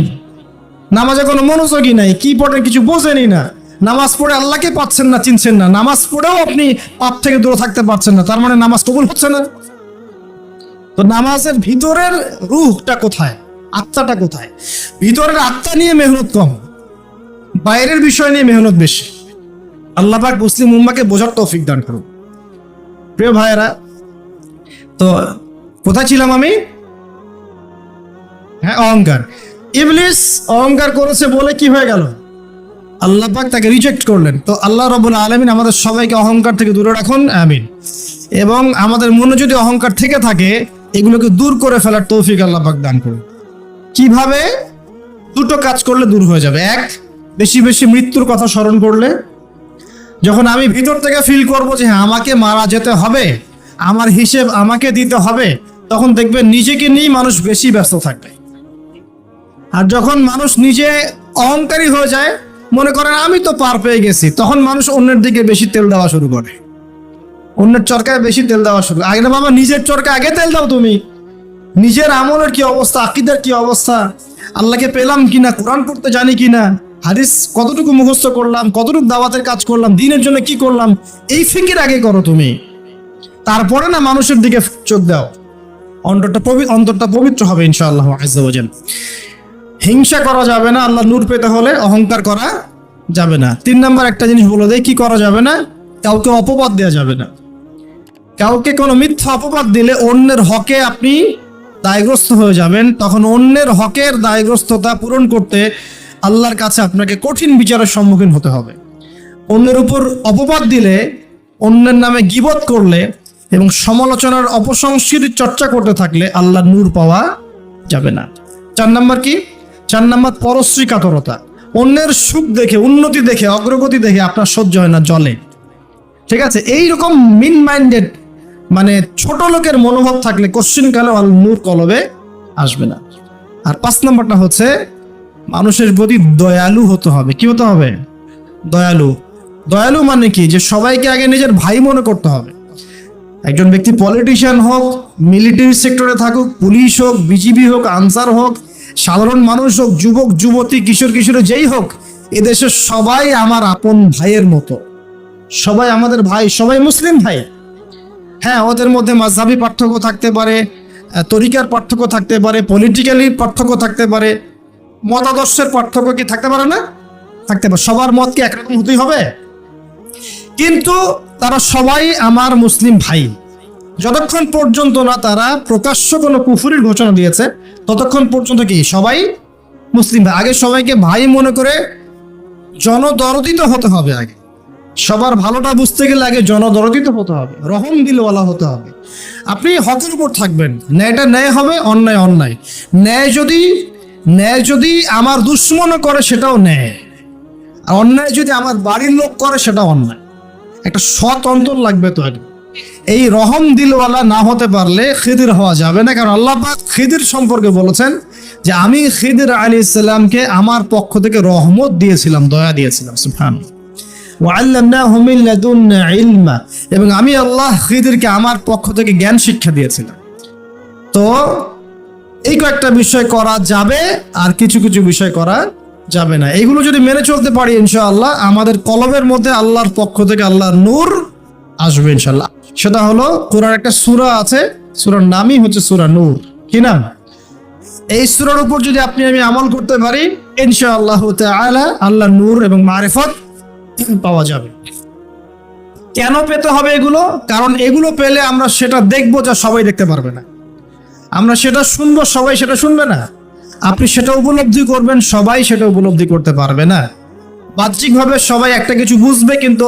নামাজে কোনো মনোযোগই নাই, কি পড়েন কিছু বোঝেনই না, নামাজ পড়ে আল্লাহকে পাচ্ছেন না, চিনছেন না, নামাজ পড়েও আপনি পাপ থেকে দূরে থাকতে পারছেন না, তার মানে নামাজ কবুল হচ্ছে না। তো নামাজের ভিতরের রূহটা কোথায়, আত্মাটা কোথায়? ভিতরের আত্মা নিয়ে মেহনত কম, বাইরের বিষয় নিয়ে মেহনত বেশি। আল্লাহ পাক মুসলিম উম্মাহকে বোঝার তৌফিক দান করুন। প্রিয় ভাইয়েরা, তো কোথায় ছিলাম আমি? হ্যাঁ, অহংকার। ইবলিস অহংকার করেছে বলে কি হয়ে গেল? আল্লাহ পাক তাকে রিজেক্ট করলেন। তো আল্লাহ রাব্বুল আলামিন আমাদের সবাইকে অহংকার থেকে দূরে রাখুন, আমিন। এবং আমাদের মনে যদি অহংকার থেকে থাকে, এগুলোকে দূর করে ফেলার তৌফিক আল্লাহ পাক দান করুন। কিভাবে? দুটো কাজ করলে দূর হয়ে যাবে। এক, বেশি বেশি মৃত্যুর কথা স্মরণ করলে, যখন আমি ভিতর থেকে ফিল করব যে হ্যাঁ আমাকে মারা যেতে হবে, আমার হিসেব আমাকে দিতে হবে, তখন দেখবেন নিজেকে নিয়েই মানুষ বেশি ব্যস্ত থাকবে। আর যখন মানুষ নিজে অহংকারী হয়ে যায়, মনে করেন আমি তো পার পেয়ে গেছি, তখন মানুষ অন্যের দিকে বেশি তেল দেওয়া শুরু করে, অন্যের চরকায় বেশি তেল দেওয়া শুরু করে। আগে না বাবা, নিজের চরকায় আগে তেল দাও তুমি। নিজের আমলের কি অবস্থা, আকীদার কি অবস্থা, আল্লাহকে পেলাম কিনা, কোরআন পড়তে জানি কিনা, হাদিস কতটুকু মুখস্থ করলাম, কতটুকু দাওয়াতের কাজ করলাম, দিনের জন্য কি করলাম, এই ফিকির আগে করো তুমি, তারপরে না মানুষের দিকে চোখ দাও। অন্তরটা পবিত্র হবে ইনশাআল্লাহ আজ্জা ওয়া জাল। হিংসা করা যাবে না আল্লাহ নূর পেতে হলে, অহংকার করা যাবে না। 3 নাম্বার একটা জিনিস বলে দেয়, কি করা যাবে না? কাউকে অপবাদ দেওয়া যাবে না। কাউকে কোনো মিথ্যা অপবাদ দিলে অন্যের হকে আপনি দায়গ্রস্ত হয়ে যাবেন, তখন অন্যের হকের দায়গ্রস্ততা পূরণ করতে আল্লাহর কাছে আপনাকে কঠিন বিচারের সম্মুখীন হতে হবে। অন্যের উপর অপবাদ দিলে, অন্যের নামে গীবত করলে এবং সমালোচনার অপসংস্কৃতির চর্চা করতে থাকলে আল্লাহর নূর পাওয়া যাবে না। 4 নাম্বার কি? 4 নাম্বার পরশ্রী কাতরতা। অন্যের সুখ দেখে, উন্নতি দেখে, অগ্রগতি দেখে আপনার সহ্য হয় না, জলে। ঠিক আছে, এইরকম মিন মাইন্ডেড মানে ছোট লোকের মনোভাব থাকলে কোশ্চিন কালে নূর কলবে আসবে না। আর 5 নাম্বারটা হচ্ছে মানুষের প্রতি দয়ালু হতে হবে। কি হতে হবে? দয়ালু। দয়ালু মানে কি? যে সবাইকে আগে নিজের ভাই মনে করতে হবে। একজন ব্যক্তি পলিটিশিয়ান হোক, মিলিটারি সেক্টরে থাকুক, পুলিশ হোক, বিজিবি হোক, আনসার হোক, সাধারণ মানুষ হোক, যুবক যুবতী, কিশোর কিশোরী যেই হোক, এদেশের সবাই আমার আপন ভাইয়ের মতো, সবাই আমাদের ভাই, সবাই মুসলিম ভাই। হ্যাঁ, ওদের মধ্যে মাযহাবী পার্থক্য থাকতে পারে, তরিকার পার্থক্য থাকতে পারে, পলিটিক্যালি পার্থক্য থাকতে পারে, মতাদর্শের পার্থক্য কি থাকতে পারে না? থাকতে পারে। সবার মত কি একরকম হতেই হবে? কিন্তু তারা সবাই আমার মুসলিম ভাই। যতক্ষণ পর্যন্ত না তারা প্রকাশ্য কোনো কুফরির ঘোষণা দিয়েছে, ততক্ষণ পর্যন্ত কি সবাই মুসলিম ভাই। আগে সবাইকে ভাই মনে করে জনদরদিত হতে হবে। আগে সবার ভালোটা বুঝতে গেলে আগে জনদরদিত হতে হবে, রহম দিলওয়ালা হতে হবে। আপনি হকের উপর থাকবেন, ন্যায়টা ন্যায় হবে, অন্যায় অন্যায়। ন্যায় যদি আমার দুশ্মনও করে সেটাও ন্যায়, আর অন্যায় যদি আমার বাড়ির লোক করে সেটাও অন্যায়। একটা সৎ অন্তর লাগবে তো আগে। এই রহম দিলওয়ালা না হতে পারলে খিদির হওয়া যাবে না। কারণ আল্লাহ পাক খিদির সম্পর্কে বলেছেন যে আমি খিদির আলাইহিস সালামকে আমার পক্ষ থেকে রহমত দিয়েছিলাম, দয়া দিয়েছিলাম। সুবহানাল্লাহ। ওয়াল্লামনাহু মিন লাদুন্না ইলমা, এবং আমি আল্লাহ খিদিরকে আমার পক্ষ থেকে জ্ঞান শিক্ষা দিয়েছিলাম। তো এই কয়েকটা বিষয় করা যাবে, আর কিছু কিছু বিষয় করা যাবে না। এইগুলো যদি মেনে চলতে পারি ইনশাআল্লাহ আমাদের কলবের মধ্যে আল্লাহর পক্ষ থেকে আল্লাহর নূর আসবে ইনশাআল্লাহ। সেটা হলো কোরআন একটা সূরা আছে, সূরার নামই হচ্ছে সূরা নূর। কি নাম? এই সূরার উপর যদি আপনি আমি আমল করতে পারি ইনশাআল্লাহ তাআলা আল্লাহর নূর এবং মারিফত পাওয়া যাবে। কেন পেতে হবে এগুলো? কারণ এগুলো পেলে আমরা সেটা দেখবো যা সবাই দেখতে পারবে না, আমরা সেটা শুনবো সবাই সেটা শুনবে না, আপনি সেটা উপলব্ধি করবেন সবাই সেটা উপলব্ধি করতে পারবে না। বাহ্যিকভাবে সবাই একটা কিছু বুঝবে, কিন্তু